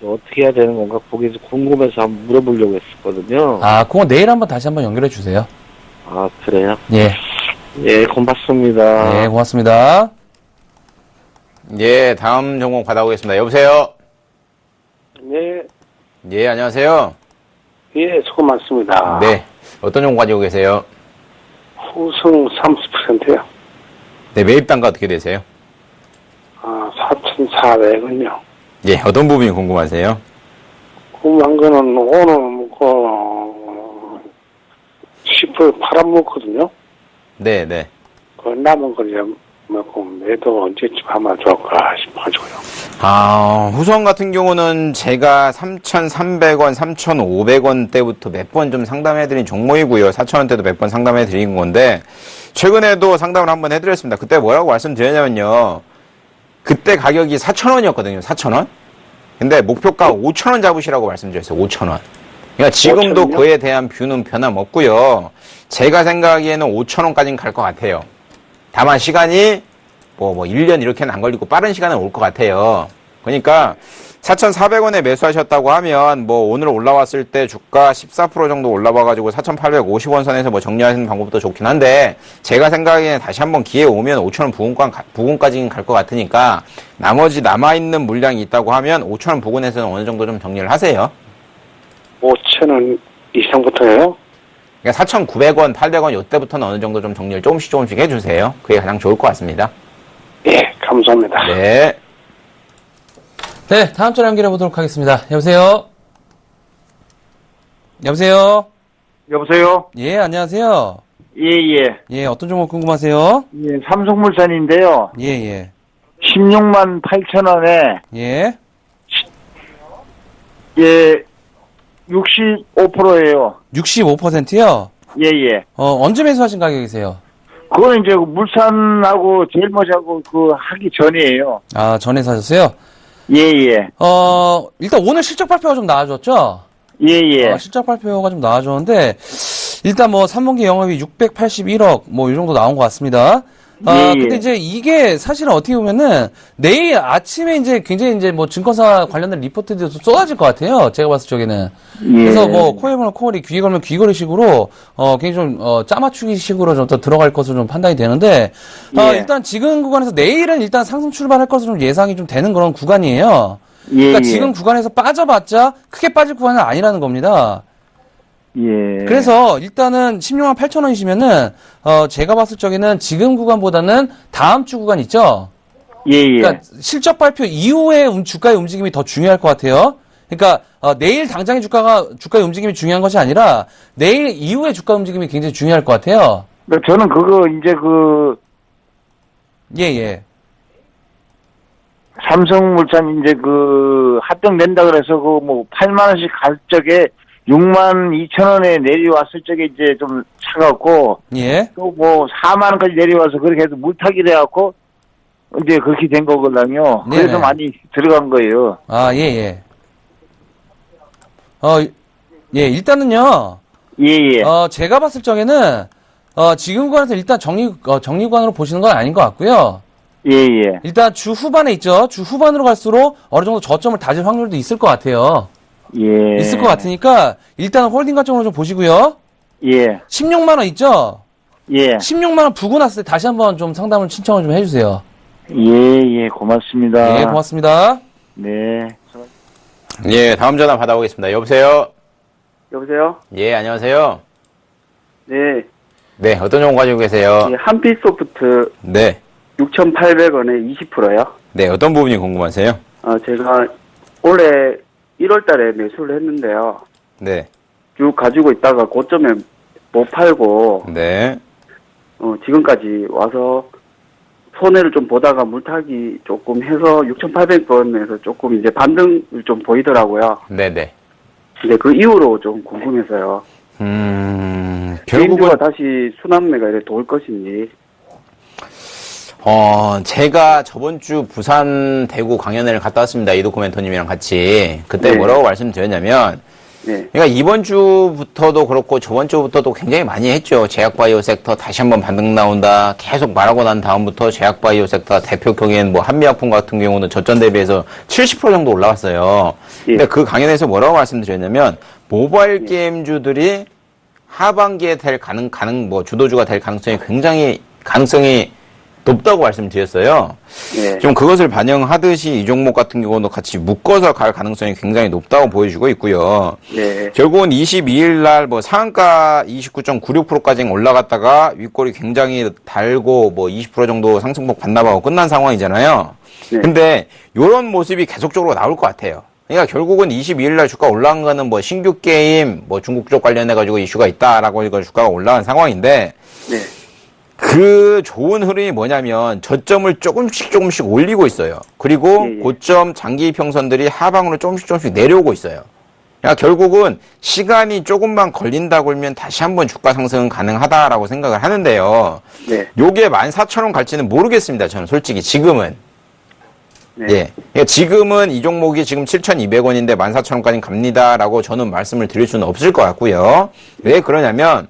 어떻게 해야 되는 건가? 거기서 궁금해서 한번 물어보려고 했었거든요. 그거 내일 한번 다시 한번 연결해 주세요. 아, 그래요? 예. 예, 고맙습니다. 예, 고맙습니다. 예, 다음 종목 받아보겠습니다. 여보세요? 네, 예, 안녕하세요. 예, 수고 많습니다. 네. 어떤 종목 가지고 계세요? 후승 30%요. 네, 매입 단가 어떻게 되세요? 4,400원요. 예, 어떤 부분이 궁금하세요? 궁금한 거는 오늘, 10% 팔아먹거든요. 네, 네. 그 남은 걸 이제 먹고 매도 언제쯤 하면 좋을까 싶어가지고요. 후성 같은 경우는 제가 3,300원, 3,500원 대부터 몇 번 좀 상담해드린 종목이고요. 4,000원대도 몇 번 상담해드린 건데, 최근에도 상담을 한번 해드렸습니다. 그때 뭐라고 말씀드렸냐면요. 그때 가격이 4,000원이었거든요. 4,000원. 근데 목표가 5,000원 잡으시라고 말씀드렸어요. 5,000원. 그러니까 지금도 5,000원이요? 그에 대한 뷰는 변함없고요. 제가 생각하기에는 5,000원까지는 갈 것 같아요. 다만 시간이 뭐 1년 이렇게는 안 걸리고 빠른 시간은 올 것 같아요. 그러니까 4,400원에 매수하셨다고 하면 뭐 오늘 올라왔을 때 주가 14% 정도 올라와가지고 4,850원 선에서 뭐 정리하시는 방법도 좋긴 한데 제가 생각에는 다시 한번 기회 오면 5,000원 부근까지는 갈 것 같으니까 나머지 남아있는 물량이 있다고 하면 5,000원 부근에서는 어느 정도 좀 정리를 하세요. 5,000원 이상부터요? 그러니까 4,900원, 800원 이때부터는 어느 정도 좀 정리를 조금씩 해주세요. 그게 가장 좋을 것 같습니다. 예, 감사합니다. 네. 네, 다음 전화 연결해 보도록 하겠습니다. 여보세요? 여보세요? 여보세요? 예, 안녕하세요. 예. 예, 어떤 종목 궁금하세요? 예, 삼성물산인데요. 예, 예. 16만 8천 원에, 예. 예, 65%예요. 65%요? 예. 언제 매수하신 가격이세요? 그거는 이제 물산하고 제일모시하고 하기 전이에요. 전에 사셨어요? 예. 일단 오늘 실적 발표가 좀 나와줬죠? 예. 실적 발표가 좀 나와줬는데, 일단 뭐 3분기 영업이 681억, 뭐 이 정도 나온 것 같습니다. 예. 근데 이제 이게 사실은 어떻게 보면은 내일 아침에 이제 굉장히 이제 뭐 증권사 관련된 리포트들이 쏟아질 것 같아요. 제가 봤을 적에는. 그래서 뭐 코에 걸면 코걸이, 귀에 걸면 귀걸이식으로, 굉장히 좀, 짜맞추기식으로 좀 더 들어갈 것으로 좀 판단이 되는데, 예. 일단 지금 구간에서 내일은 일단 상승 출발할 것으로 좀 예상이 좀 되는 그런 구간이에요. 그러니까 지금 구간에서 빠져봤자 크게 빠질 구간은 아니라는 겁니다. 예. 그래서 일단은 16만 8천 원이시면은 제가 봤을 적에는 지금 구간보다는 다음 주 구간 있죠. 예. 그러니까 실적 발표 이후에 주가의 움직임이 더 중요할 것 같아요. 그러니까 내일 당장의 주가의 움직임이 중요한 것이 아니라 내일 이후에 주가 움직임이 굉장히 중요할 것 같아요. 저는 이제 예. 삼성물산 이제 합병된다 그래서 8만 원씩 갈 적에 6만 2천 원에 내려왔을 적에 이제 좀 차갖고 예. 또 4만 원까지 내려와서 그렇게 해서 물타기 돼갖고 이제 그렇게 된 거거든요. 네네. 그래서 많이 들어간 거예요. 예. 일단은요. 예. 제가 봤을 적에는 지금 구간에서 일단 정리 구간으로 보시는 건 아닌 것 같고요. 예. 일단 주 후반에 있죠. 주 후반으로 갈수록 어느 정도 저점을 다질 확률도 있을 것 같아요. 예. 있을 것 같으니까 일단 홀딩 가점으로 좀 보시고요. 예. 16만 원 있죠? 예. 16만 원 부고 났을 때 다시 한번 좀 상담을 신청을 좀 해주세요. 예. 고맙습니다. 예, 고맙습니다. 네. 예, 다음 전화 받아보겠습니다. 여보세요? 여보세요? 예, 안녕하세요? 네. 네, 어떤 종목 가지고 계세요? 예, 한빛소프트 네. 6,800원에 20%요. 네, 어떤 부분이 궁금하세요? 제가 올해 1월 달에 매수를 했는데요. 네. 쭉 가지고 있다가 고점에 못 팔고, 네. 지금까지 와서 손해를 좀 보다가 물타기 조금 해서 6,800원에서 조금 이제 반등을 좀 보이더라고요. 네네. 근데 그 이후로 좀 궁금해서요. 결국은 개인주가 다시 순환매가 이렇게 돌 것인지. 제가 저번 주 부산, 대구 강연회를 갔다 왔습니다. 이도코 멘토님이랑 같이. 그때 네. 뭐라고 말씀드렸냐면, 네. 그러니까 이번 주부터도 그렇고 저번 주부터도 굉장히 많이 했죠. 제약바이오 섹터 다시 한번 반등 나온다. 계속 말하고 난 다음부터 제약바이오 섹터 대표 경우에는 뭐 한미약품 같은 경우는 저점 대비해서 70% 정도 올라왔어요. 근데 그 강연에서 뭐라고 말씀드렸냐면, 모바일 게임주들이 하반기에 될 뭐 주도주가 될 가능성이 높다고 말씀드렸어요. 네. 좀 그것을 반영하듯이 이 종목 같은 경우도 같이 묶어서 갈 가능성이 굉장히 높다고 보여지고 있고요. 네. 결국은 22일 날 뭐 상한가 29.96%까지 올라갔다가 윗골이 굉장히 달고 뭐 20% 정도 상승폭 반납하고 끝난 상황이잖아요. 네. 근데 이런 모습이 계속적으로 나올 것 같아요. 그러니까 결국은 22일 날 주가 올라간 거는 뭐 신규 게임, 뭐 중국 쪽 관련해가지고 이슈가 있다라고 해서 주가가 올라간 상황인데, 네. 그 좋은 흐름이 뭐냐면 저점을 조금씩 올리고 있어요. 그리고 예, 예. 고점 장기 평선들이 하방으로 조금씩 내려오고 있어요. 그러니까 결국은 시간이 조금만 걸린다고 하면 다시 한번 주가 상승은 가능하다라고 생각을 하는데요. 네. 요게 14,000원 갈지는 모르겠습니다. 저는 솔직히 지금은. 네. 예. 그러니까 지금은 이 종목이 지금 7,200원인데 14,000원까지 갑니다라고 저는 말씀을 드릴 수는 없을 것 같고요. 왜 그러냐면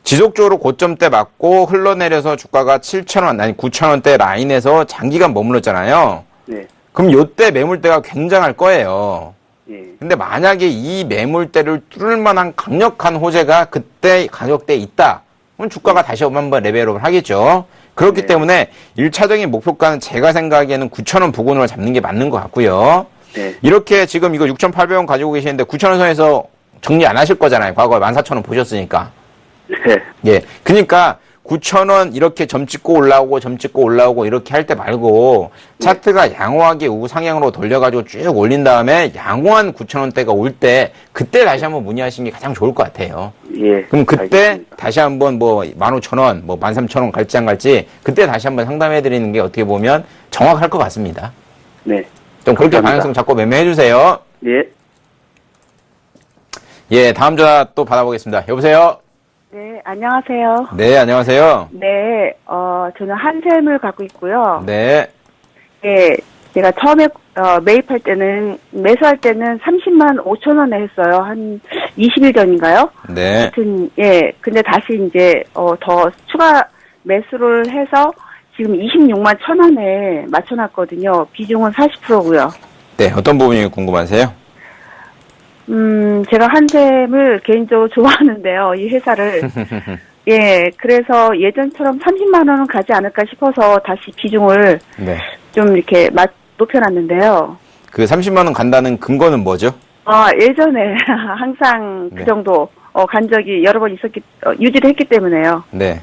지속적으로 고점대 맞고 흘러내려서 주가가 7,000원, 아니 9,000원대 라인에서 장기간 머물렀잖아요. 네. 그럼 요때 매물대가 굉장할 거예요. 예. 근데 만약에 이 매물대를 뚫을 만한 강력한 호재가 그때 가격대에 있다. 그럼 주가가 다시 한번 레벨업을 하겠죠. 그렇기 네. 때문에 1차적인 목표가는 제가 생각하기에는 9,000원 부근으로 잡는 게 맞는 것 같고요. 네. 이렇게 지금 이거 6,800원 가지고 계시는데 9,000원 선에서 정리 안 하실 거잖아요. 과거에 14,000원 보셨으니까. 네. 예. 그러니까 9,000원 이렇게 점 찍고 올라오고 이렇게 할 때 말고 차트가 양호하게 우상향으로 돌려가지고 쭉 올린 다음에 양호한 9,000원대가 올 때 그때 다시 한번 문의하시는 게 가장 좋을 것 같아요. 예. 그럼 그때 알겠습니다. 다시 한번 뭐 15,000원, 뭐 13,000원 갈지 안 갈지 그때 다시 한번 상담해 드리는 게 어떻게 보면 정확할 것 같습니다. 네. 좀 그렇게 감사합니다. 방향성 잡고 매매해 주세요. 예. 예, 다음 전화 또 받아보겠습니다. 여보세요? 네, 안녕하세요. 네, 안녕하세요. 네, 저는 한샘을 갖고 있고요. 네. 예, 제가 처음에, 매입할 때는, 매수할 때는 30만 5천 원에 했어요. 한 20일 전인가요? 네. 하여튼, 예, 근데 다시 이제, 더 추가 매수를 해서 지금 26만 1천 원에 맞춰놨거든요. 비중은 40%고요. 네, 어떤 부분이 궁금하세요? 제가 한샘을 개인적으로 좋아하는데요. 이 회사를. 예, 그래서 예전처럼 30만 원은 가지 않을까 싶어서 다시 비중을 네. 좀 이렇게 높여놨는데요. 그 30만 원 간다는 근거는 뭐죠? 예전에 항상 그 네. 정도, 간 적이 여러 번 유지를 했기 때문에요. 네.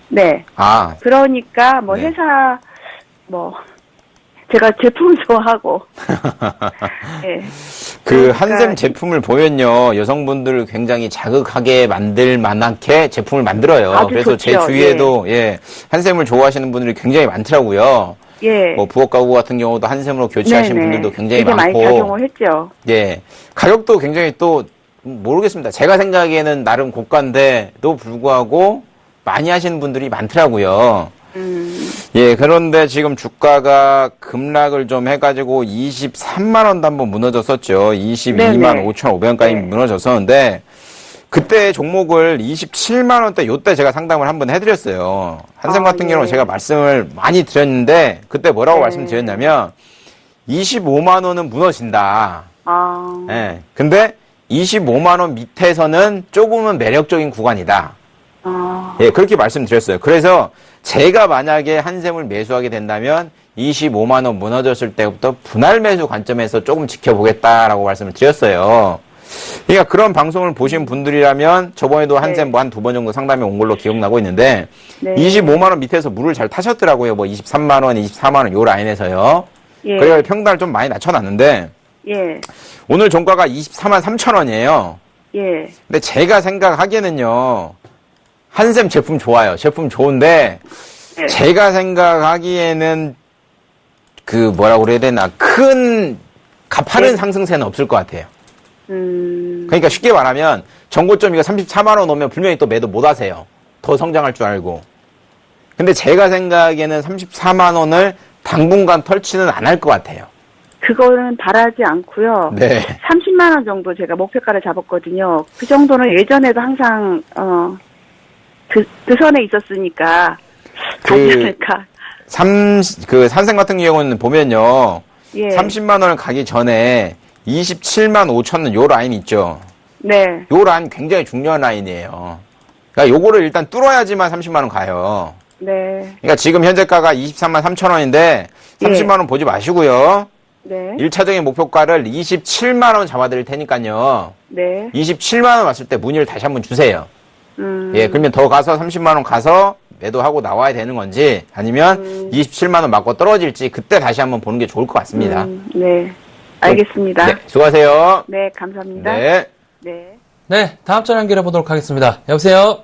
네. 아, 그러니까 뭐 네. 회사, 제가 제품을 좋아하고. 예. 그 그러니까 한샘 제품을 보면요, 여성분들을 굉장히 자극하게 만들 만하게 제품을 만들어요. 아주 그래서 좋죠. 제 주위에도, 예, 한샘을 좋아하시는 분들이 굉장히 많더라고요. 예. 뭐 부엌 가구 같은 경우도 한샘으로 교체하시는 네네. 분들도 굉장히 되게 많이 많고. 작용을 했죠. 예. 가격도 굉장히 또, 모르겠습니다. 제가 생각하기에는 나름 고가인데도 불구하고 많이 하시는 분들이 많더라고요. 예, 그런데 지금 주가가 급락을 좀 해가지고 23만원도 한번 무너졌었죠. 22만 네네. 5,500원까지 네. 무너졌었는데, 그때 종목을 27만원대 요때 제가 상담을 한번 해드렸어요. 한샘 같은 예. 경우는 제가 말씀을 많이 드렸는데, 그때 뭐라고 네. 말씀드렸냐면, 25만원은 무너진다. 예. 근데 25만원 밑에서는 조금은 매력적인 구간이다. 예, 그렇게 말씀드렸어요. 그래서 제가 만약에 한샘을 매수하게 된다면 25만 원 무너졌을 때부터 분할 매수 관점에서 조금 지켜보겠다라고 말씀을 드렸어요. 그러니까 그런 방송을 보신 분들이라면 저번에도 한샘 뭐 한 두 번 정도 상담이 온 걸로 기억나고 있는데 네. 25만 원 밑에서 물을 잘 타셨더라고요. 뭐 23만 원, 24만 원 요 라인에서요. 예. 그래서 평단을 좀 많이 낮춰놨는데 예. 오늘 종가가 24만 3천 원이에요. 예. 근데 제가 생각하기에는요, 한샘 제품 좋아요. 제품 좋은데, 네. 제가 생각하기에는, 뭐라고 그래야 되나, 큰, 가파른 네. 상승세는 없을 것 같아요. 그러니까 쉽게 말하면, 전고점 이거 34만원 오면 분명히 또 매도 못 하세요. 더 성장할 줄 알고. 근데 제가 생각에는 34만 원을 당분간 털지는 안 할 것 같아요. 그거는 바라지 않고요. 네. 30만 원 정도 제가 목표가를 잡았거든요. 그 정도는 예전에도 항상 그 선에 있었으니까 가지 않을까. 그 산생 같은 경우는 보면요. 예. 30만 원을 가기 전에 27만 5천 원 요 라인 있죠. 네. 요 라인 굉장히 중요한 라인이에요. 그러니까 요거를 일단 뚫어야지만 30만 원 가요. 네. 그러니까 지금 현재가가 23만 3천 원인데 30만 원 보지 마시고요. 네. 1차적인 목표가를 27만 원 잡아드릴 테니까요. 네. 27만 원 왔을 때 문의를 다시 한번 주세요. 예, 그러면 더 가서 30만 원 가서 매도하고 나와야 되는 건지 아니면 27만 원 맞고 떨어질지 그때 다시 한번 보는 게 좋을 것 같습니다. 네. 알겠습니다. 네, 수고하세요. 네, 감사합니다. 네. 네. 네, 다음 전화 연결해 보도록 하겠습니다. 여보세요?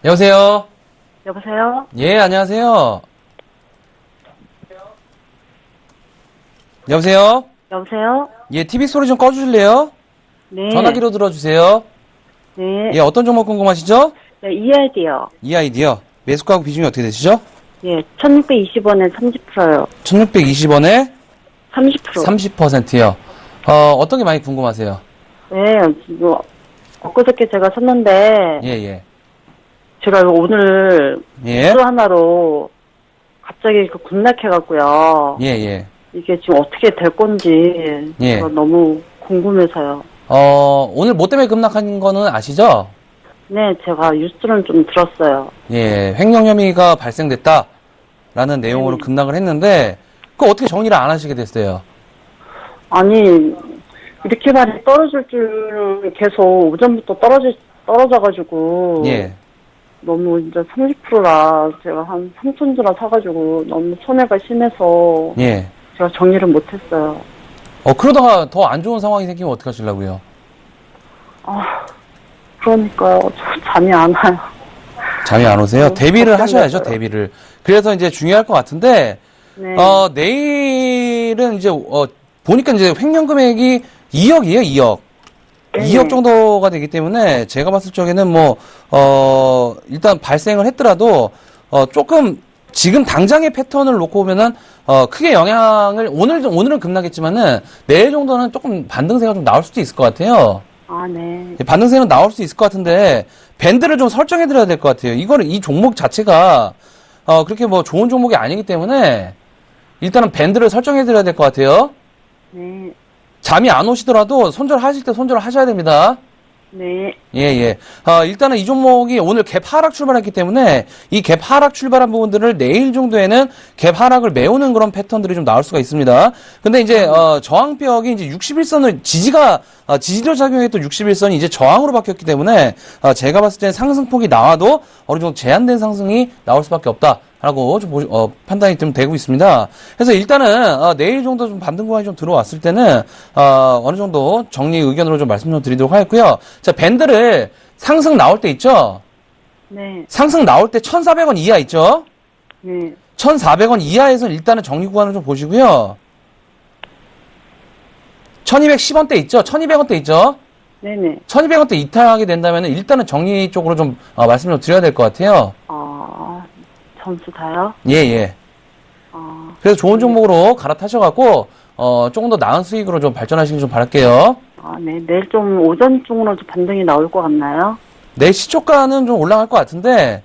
여보세요? 여보세요? 예, 안녕하세요. 여보세요? 여보세요? 예, TV 소리 좀 꺼주실래요? 네. 전화기로 들어주세요. 네. 예, 어떤 종목 궁금하시죠? 네, EID요. 이 아이디어. 매수가하고 비중이 어떻게 되시죠? 예, 1620원에 30%요. 1620원에 30%. 30%요. 어떤 게 많이 궁금하세요? 네, 지금 엊그저께 제가 샀는데, 예, 예. 제가 오늘 예. 수 하나로 갑자기 급락해갖고요. 예, 예. 이게 지금 어떻게 될 건지 예. 제가 너무 궁금해서요. 오늘 뭐 때문에 급락한 거는 아시죠? 네, 제가 뉴스는 좀 들었어요. 예, 횡령 혐의가 발생됐다라는 내용으로 급락을 했는데, 그거 어떻게 정리를 안 하시게 됐어요? 아니, 이렇게 많이 떨어질 줄은 계속 오전부터 떨어져가지고. 예. 너무 이제 30%라 제가 한 3천 주나 사가지고 너무 손해가 심해서 예. 제가 정리를 못했어요. 그러다가 더 안 좋은 상황이 생기면 어떡하시려고요? 그러니까요. 저 잠이 안 와요. 잠이 안 오세요? 대비를 걱정됐어요. 하셔야죠, 대비를. 그래서 이제 중요할 것 같은데, 네. 내일은 이제, 보니까 이제 횡령 금액이 2억이에요, 2억. 네. 2억 정도가 되기 때문에 제가 봤을 적에는 뭐, 일단 발생을 했더라도, 조금 지금 당장의 패턴을 놓고 보면은, 크게 영향을, 오늘은 급락했지만은, 내일 정도는 조금 반등세가 좀 나올 수도 있을 것 같아요. 아, 네. 반등세는 나올 수 있을 것 같은데, 밴드를 좀 설정해드려야 될 것 같아요. 이 종목 자체가, 그렇게 뭐 좋은 종목이 아니기 때문에, 일단은 밴드를 설정해드려야 될 것 같아요. 네. 잠이 안 오시더라도 손절하실 때 손절을 하셔야 됩니다. 네. 예, 예. 일단은 이 종목이 오늘 갭 하락 출발했기 때문에 이 갭 하락 출발한 부분들을 내일 정도에는 갭 하락을 메우는 그런 패턴들이 좀 나올 수가 있습니다. 근데 이제, 저항벽이 이제 61선을 지지로 작용했던 61선이 이제 저항으로 바뀌었기 때문에, 제가 봤을 때는 상승폭이 나와도 어느 정도 제한된 상승이 나올 수밖에 없다라고 좀 판단이 좀 되고 있습니다. 그래서 일단은, 내일 정도 좀 반등 구간이 좀 들어왔을 때는, 어느 정도 정리 의견으로 좀 말씀 좀 드리도록 하겠고요. 자, 밴드를 상승 나올 때 있죠? 네. 상승 나올 때 1,400원 이하 있죠? 네. 1,400원 이하에서 일단은 정리 구간을 좀 보시고요. 1,210원대 있죠? 1,200원대 있죠? 네네. 1,200원대 이탈하게 된다면 일단은 정리 쪽으로 좀 말씀 좀 드려야 될 것 같아요. 점수 다요? 예, 예. 그래서 좋은 종목으로 갈아타셔갖고, 조금 더 나은 수익으로 좀 발전하시길 좀 바랄게요. 네. 내일 좀 오전 쪽으로 좀 반등이 나올 것 같나요? 내일 시초가는 좀 올라갈 것 같은데,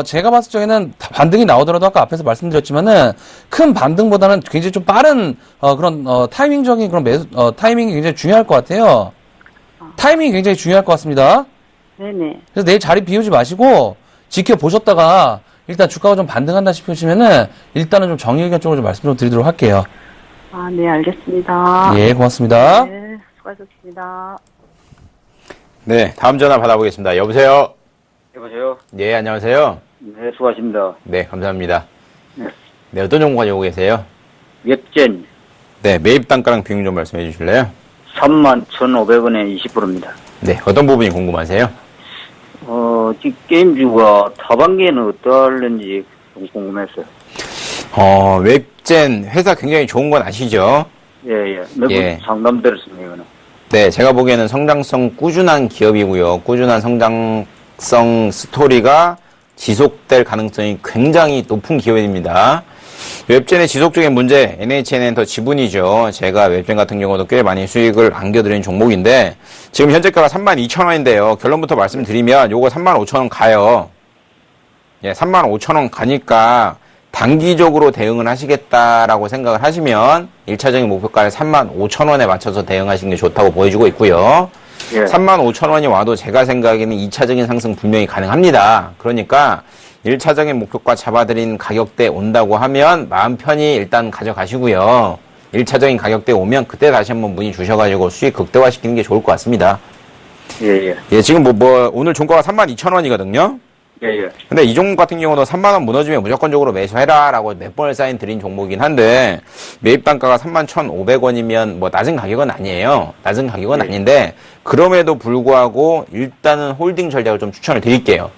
제가 봤을 적에는 반등이 나오더라도 아까 앞에서 말씀드렸지만은 큰 반등보다는 굉장히 좀 빠른 그런 타이밍적인 그런 타이밍이 굉장히 중요할 것 같아요. 타이밍이 굉장히 중요할 것 같습니다. 네네. 그래서 내일 자리 비우지 마시고 지켜보셨다가 일단 주가가 좀 반등한다 싶으시면은 일단은 좀 정의 의견 쪽으로 좀 말씀 좀 드리도록 할게요. 네, 알겠습니다. 예, 고맙습니다. 네, 수고하셨습니다. 네, 다음 전화 받아보겠습니다. 여보세요? 여보세요? 예, 안녕하세요. 네, 수고하십니다. 네, 감사합니다. 네. 네, 어떤 종목 가지고 계세요? 웹젠 네, 매입 단가랑 비용 좀 말씀해 주실래요? 31,500원에 20%입니다. 네, 어떤 부분이 궁금하세요? 지금 게임주가 하반기에는 어떨는지 좀 궁금했어요. 웹젠 회사 굉장히 좋은 건 아시죠? 예. 몇 분 상담 들었습니다, 이거는. 네, 제가 보기에는 성장성 꾸준한 기업이고요. 꾸준한 성장성 스토리가 지속될 가능성이 굉장히 높은 기회입니다. 웹젠의 지속적인 문제, NHN은 더 지분이죠. 제가 웹젠 같은 경우도 꽤 많이 수익을 안겨드리는 종목인데 지금 현재가가 32,000원인데요. 결론부터 말씀드리면 요거 35,000원 가요. 예, 35,000원 가니까 단기적으로 대응을 하시겠다라고 생각을 하시면 1차적인 목표가를 35,000원에 맞춰서 대응하시는 게 좋다고 보여지고 있고요. 예. 35,000원이 와도 제가 생각에는 2차적인 상승 분명히 가능합니다. 그러니까 1차적인 목표가 잡아드린 가격대 온다고 하면 마음 편히 일단 가져가시고요. 1차적인 가격대 오면 그때 다시 한번 문의 주셔가지고 수익 극대화시키는 게 좋을 것 같습니다. 예. 예, 지금 오늘 종가가 32,000원이거든요. 예. 근데 이 종목 같은 경우도 3만원 무너지면 무조건적으로 매수해라 라고 몇 번을 사인 드린 종목이긴 한데 매입 단가가 31,500원이면 뭐 낮은 가격은 아니에요. 낮은 가격은 아닌데 그럼에도 불구하고 일단은 홀딩 전략을 좀 추천을 드릴게요.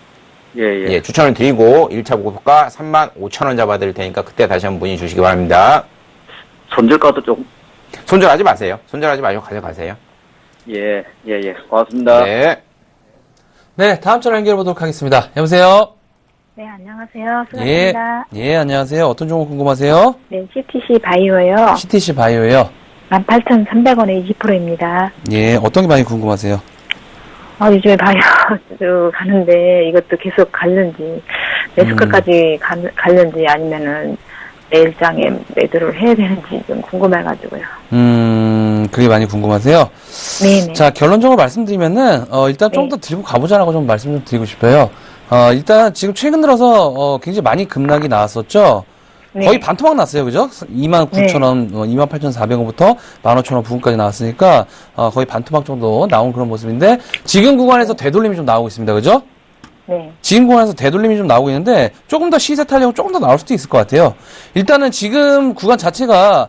예, 추천을 드리고 1차 목표가 35,000원 잡아드릴 테니까 그때 다시 한번 문의 주시기 바랍니다. 손절가도 좀. 손절하지 마세요. 손절하지 마시고 가져가세요. 예. 고맙습니다. 네. 네, 다음 전화 연결해 보도록 하겠습니다. 여보세요? 네, 안녕하세요. 수고하십니다. 예, 안녕하세요. 어떤 종목 궁금하세요? 네, CTC 바이오요. CTC 바이오예요. 18,300원에 20%입니다. 예, 어떤 게 많이 궁금하세요? 요즘에 바이오 쭉 가는데 이것도 계속 갈는지, 매수가까지 갈는지 아니면은 내일장에 매도를 해야 되는지 좀 궁금해가지고요. 그게 많이 궁금하세요? 네네. 자, 결론적으로 말씀드리면은, 일단 좀 더 들고 가보자라고 좀 말씀 좀 드리고 싶어요. 일단 지금 최근 들어서, 굉장히 많이 급락이 나왔었죠? 네. 거의 반토막 났어요, 그죠? 29,000원, 28,400원부터 15,000원 부근까지 나왔으니까, 거의 반토막 정도 나온 그런 모습인데, 지금 구간에서 되돌림이 좀 나오고 있습니다, 그죠? 네. 지금 구간에서 되돌림이 좀 나오고 있는데 조금 더 시세 탄력은 조금 더 나올 수도 있을 것 같아요. 일단은 지금 구간 자체가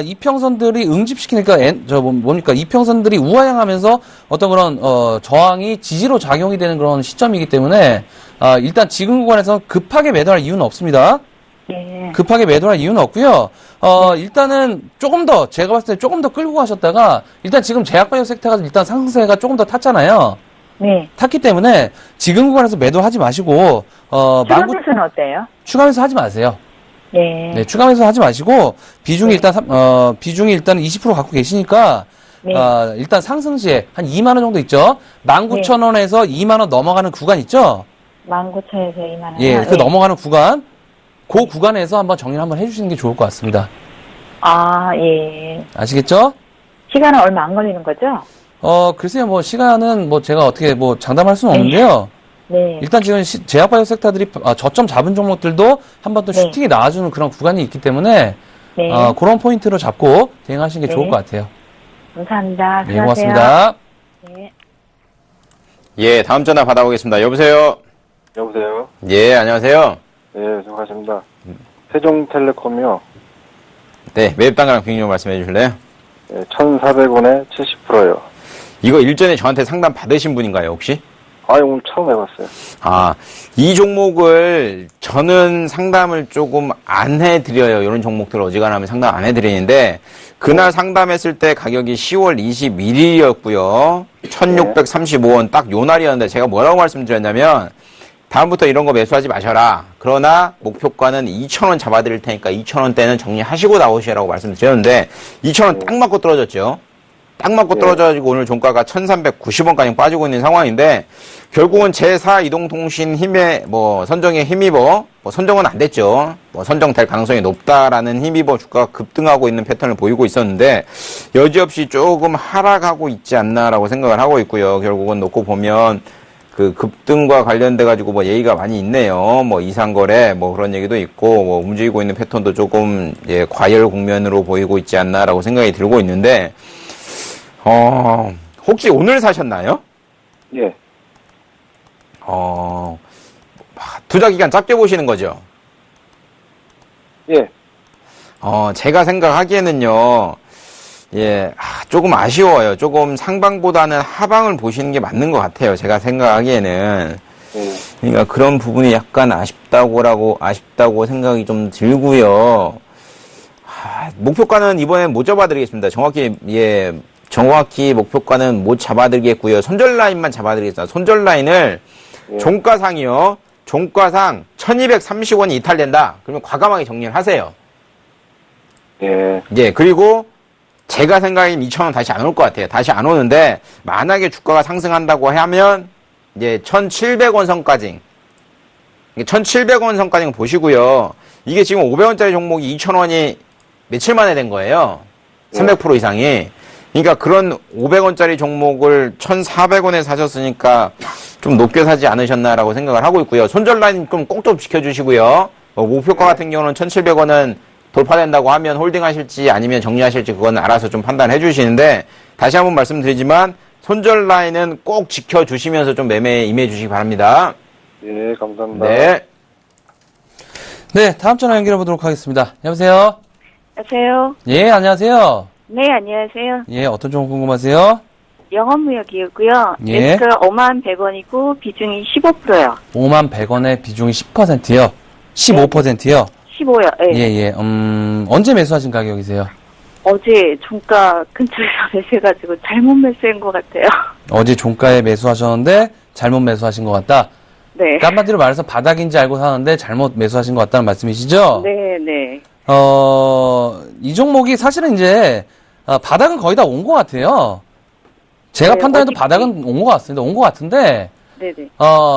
이평선들이 응집시키니까 뭡니까 이평선들이 우하향하면서 어떤 그런 저항이 지지로 작용이 되는 그런 시점이기 때문에 일단 지금 구간에서 급하게 매도할 이유는 없습니다. 네. 급하게 매도할 이유는 없고요. 일단은 조금 더 제가 봤을 때 조금 더 끌고 가셨다가 일단 지금 제약바이오 섹터가 일단 상승세가 조금 더 탔잖아요. 네. 탔기 때문에 지금 구간에서 매도하지 마시고 추가 매수는 어때요? 추가 매수 하지 마세요. 네. 네, 추가 매수 하지 마시고 비중이 일단 비중이 일단 20% 갖고 계시니까 네. 일단 상승 시에 한 2만 원 정도 있죠. 19,000원에서 2만 원 넘어가는 구간 있죠. 19,000에서 2만 원. 예, 그 넘어가는 구간 그 구간에서 한번 정리를 한번 해주시는 게 좋을 것 같습니다. 예. 아시겠죠? 시간은 얼마 안 걸리는 거죠? 글쎄요, 뭐, 시간은 뭐, 제가 어떻게 뭐, 장담할 수는 없는데요. 네. 일단 지금 제약바이오 섹터들이 저점 잡은 종목들도 한 번 또 네. 슈팅이 나와주는 그런 구간이 있기 때문에, 네. 그런 포인트로 잡고 대응하시는 게 좋을 것 같아요. 감사합니다. 네, 고맙습니다. 네. 예, 다음 전화 받아보겠습니다. 여보세요? 여보세요? 예, 안녕하세요? 네, 수고하십니다. 세종텔레콤이요. 네, 매입 단가랑 비중 좀 말씀해 주실래요? 네, 1,400원에 70%요. 이거 일전에 저한테 상담 받으신 분인가요, 혹시? 오늘 처음 해봤어요. 이 종목을 저는 상담을 조금 안 해드려요. 이런 종목들 어지간하면 상담 안 해드리는데 그날 상담했을 때 가격이 10월 21일이었고요. 1,635원 딱 요 날이었는데 제가 뭐라고 말씀드렸냐면 다음부터 이런 거 매수하지 마셔라. 그러나 목표가는 2,000원 잡아드릴 테니까 2,000원대는 정리하시고 나오시라고 말씀드렸는데 2,000원 딱 맞고 떨어졌죠. 딱 맞고 떨어져가지고 오늘 종가가 1,390원까지 빠지고 있는 상황인데 결국은 제4 이동통신 힘에 선정에 힘입어 선정은 안 됐죠. 선정될 가능성이 높다라는 힘입어 주가가 급등하고 있는 패턴을 보이고 있었는데 여지없이 조금 하락하고 있지 않나라고 생각을 하고 있고요. 결국은 놓고 보면 그 급등과 관련돼 가지고 얘기가 많이 있네요. 이상거래 그런 얘기도 있고 움직이고 있는 패턴도 조금 과열 국면으로 보이고 있지 않나라고 생각이 들고 있는데 혹시 오늘 사셨나요? 예. 투자 기간 짧게 보시는 거죠? 예. 제가 생각하기에는요. 조금 아쉬워요. 조금 상방보다는 하방을 보시는 게 맞는 것 같아요. 제가 생각하기에는. 그러니까 그런 부분이 약간 아쉽다고 생각이 좀 들고요. 목표가는 이번엔 못 잡아드리겠습니다. 정확히 목표가는 못 잡아드리겠고요. 손절 라인만 잡아드리겠습니다. 손절 라인을 종가상이요. 종가상 1230원이 이탈된다. 그러면 과감하게 정리를 하세요. 예. 예, 그리고 제가 생각엔 2,000원 다시 안 올 것 같아요. 다시 안 오는데, 만약에 주가가 상승한다고 하면, 이제 1,700원 선까지, 1,700원 선까지 보시고요. 이게 지금 500원짜리 종목이 2,000원이 며칠 만에 된 거예요. 300% 이상이. 그러니까 그런 500원짜리 종목을 1,400원에 사셨으니까 좀 높게 사지 않으셨나라고 생각을 하고 있고요. 손절 라인 꼭 좀 지켜주시고요. 목표가 같은 경우는 1,700원은 돌파된다고 하면 홀딩하실지 아니면 정리하실지 그건 알아서 좀 판단해 주시는데, 다시 한번 말씀드리지만 손절 라인은 꼭 지켜주시면서 좀 매매에 임해 주시기 바랍니다. 예, 감사합니다. 네. 네, 다음 전화 연결해 보도록 하겠습니다. 여보세요? 안녕하세요. 예, 안녕하세요. 네, 안녕하세요. 예, 어떤 종목 궁금하세요? 영업무역이고요. 예. 매수가 5만 100원이고 비중이 15%요. 5만 100원에 비중이 10%요. 15%요. 15요. 예. 예. 언제 매수하신 가격이세요? 어제 종가 근처에서 매수해가지고 잘못 매수한 것 같아요. 어제 종가에 매수하셨는데 잘못 매수하신 것 같다. 네. 한마디로 말해서 바닥인지 알고 사는데 잘못 매수하신 것 같다는 말씀이시죠? 네, 네. 이 종목이 사실은 이제 바닥은 거의 다 온 것 같아요. 제가 네, 판단해도 어디- 바닥은 온 것 같습니다. 온 것 같은데 네네.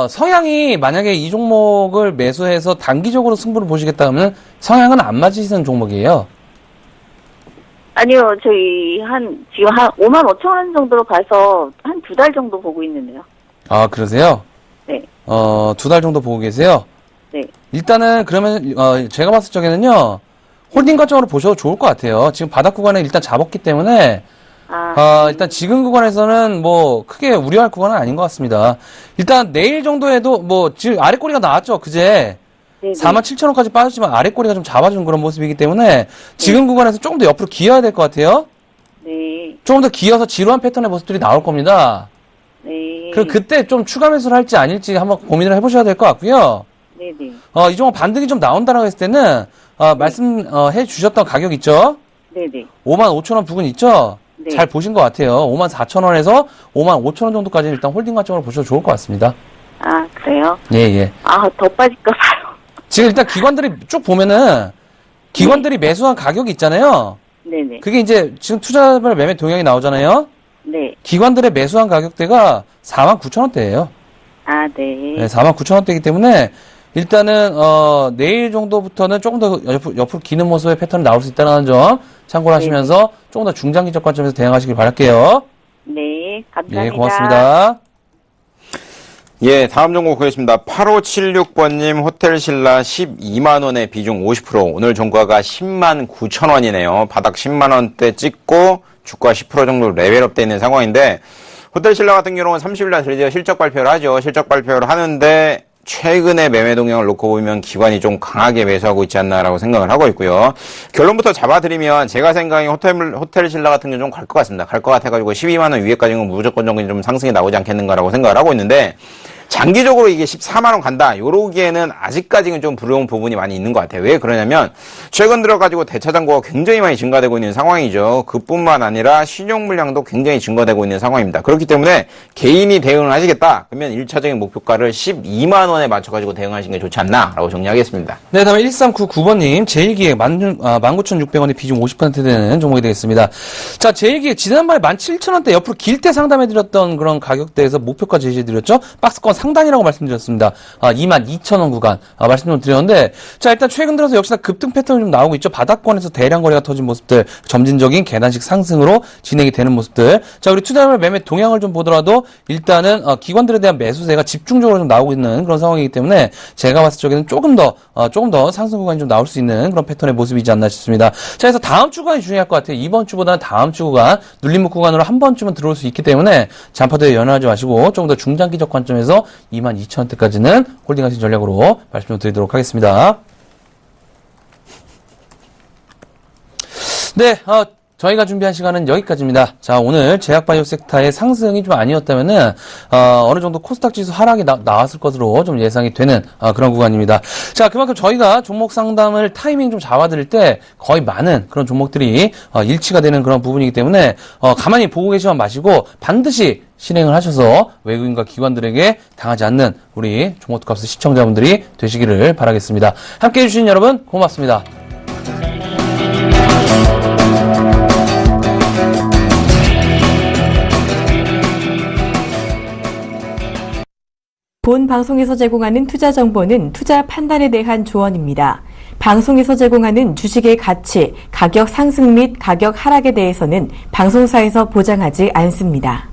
성향이 만약에 이 종목을 매수해서 단기적으로 승부를 보시겠다 하면 성향은 안 맞으시는 종목이에요. 아니요, 저희 지금 한 5만 5천 원 정도로 봐서 한 2달 정도 보고 있는데요. 아, 그러세요? 네. 2달 정도 보고 계세요? 네. 일단은 그러면 제가 봤을 적에는요. 홀딩 과정으로 보셔도 좋을 것 같아요. 지금 바닥 구간에 일단 잡았기 때문에 일단 지금 구간에서는 뭐 크게 우려할 구간은 아닌 것 같습니다. 일단 내일 정도에도 뭐 지금 아래 꼬리가 나왔죠, 그제. 네네. 47,000원까지 빠졌지만 아래 꼬리가 좀 잡아준 그런 모습이기 때문에 지금 구간에서 조금 더 옆으로 기어야 될 것 같아요. 네. 조금 더 기어서 지루한 패턴의 모습들이 나올 겁니다. 네. 그때 좀 추가 매수를 할지 아닐지 한번 고민을 해보셔야 될 것 같고요. 네네. 이 종목 반등이 좀 나온다라고 했을 때는 말씀해 주셨던 가격 있죠? 네네. 55,000원 부근 있죠? 네. 잘 보신 것 같아요. 54,000원에서 55,000원 정도까지 일단 홀딩 관점으로 보셔도 좋을 것 같습니다. 아, 그래요? 예. 더 빠질까 봐요. 지금 일단 기관들이 쭉 보면은 기관들이 매수한 가격이 있잖아요. 네네. 그게 이제 지금 투자별 매매 동향이 나오잖아요. 네. 기관들의 매수한 가격대가 49,000원대예요. 아, 네. 네, 49,000원대이기 때문에 일단은 내일 정도부터는 조금 더 옆으로 기는 모습의 패턴이 나올 수 있다는 점 참고를 하시면서 조금 더 중장기적 관점에서 대응하시길 바랄게요. 네. 감사합니다. 예, 고맙습니다. 예, 다음 종목 보겠습니다. 8576번님 호텔신라 12만원의 비중 50%. 오늘 종가가 10만 9천원이네요. 바닥 10만원대 찍고 주가 10% 정도 레벨업 되어 있는 상황인데, 호텔신라 같은 경우는 30일날 드디어 실적 발표를 하죠. 실적 발표를 하는데, 최근의 매매 동향을 놓고 보면 기관이 좀 강하게 매수하고 있지 않나라고 생각을 하고 있고요. 결론부터 잡아드리면 제가 생각에 호텔신라 같은 경우는 좀 갈 것 같습니다. 갈 것 같아가지고 12만원 위에까지는 무조건적인 좀 상승이 나오지 않겠는가라고 생각을 하고 있는데, 장기적으로 이게 14만원 간다. 요러기에는 아직까지는 좀 부러운 부분이 많이 있는 것 같아요. 왜 그러냐면 최근 들어가지고 대차 잔고가 굉장히 많이 증가되고 있는 상황이죠. 그뿐만 아니라 신용 물량도 굉장히 증가되고 있는 상황입니다. 그렇기 때문에 개인이 대응을 하시겠다. 그러면 1차적인 목표가를 12만원에 맞춰가지고 대응하시는 게 좋지 않나 라고 정리하겠습니다. 네, 다음에 1399번님, 제일기획 19,600원의 비중 50% 되는 종목이 되겠습니다. 자, 제일기획 지난번에 17,000원대 옆으로 길 때 상담해드렸던 그런 가격대에서 목표가 제시해드렸죠. 박스권 상단이라고 말씀드렸습니다. 22,000원 구간 말씀 좀 드렸는데, 자, 일단 최근 들어서 역시나 급등 패턴이 좀 나오고 있죠. 바닥권에서 대량 거래가 터진 모습들, 점진적인 계단식 상승으로 진행이 되는 모습들. 자, 우리 투자별 매매 동향을 좀 보더라도 일단은 기관들에 대한 매수세가 집중적으로 좀 나오고 있는 그런 상황이기 때문에 제가 봤을 적에는 조금 더 상승 구간이 좀 나올 수 있는 그런 패턴의 모습이지 않나 싶습니다. 자, 그래서 다음 주 구간이 중요할 것 같아요. 이번 주보다는 다음 주 구간, 눌림목 구간으로 한 번쯤은 들어올 수 있기 때문에 잔파도에 연연하지 마시고 조금 더 중장기적 관점에서 22,000원대까지는 홀딩하신 전략으로 말씀 좀 드리도록 하겠습니다. 네, 저희가 준비한 시간은 여기까지입니다. 자, 오늘 제약바이오 섹터의 상승이 좀 아니었다면은, 어느 정도 코스닥 지수 하락이 나왔을 것으로 좀 예상이 되는, 그런 구간입니다. 자, 그만큼 저희가 종목 상담을 타이밍 좀 잡아드릴 때 거의 많은 그런 종목들이, 일치가 되는 그런 부분이기 때문에, 가만히 보고 계시만 마시고 반드시 실행을 하셔서 외국인과 기관들에게 당하지 않는 우리 종목투캅스 시청자분들이 되시기를 바라겠습니다. 함께 해주신 여러분 고맙습니다. 본 방송에서 제공하는 투자 정보는 투자 판단에 대한 조언입니다. 방송에서 제공하는 주식의 가치, 가격 상승 및 가격 하락에 대해서는 방송사에서 보장하지 않습니다.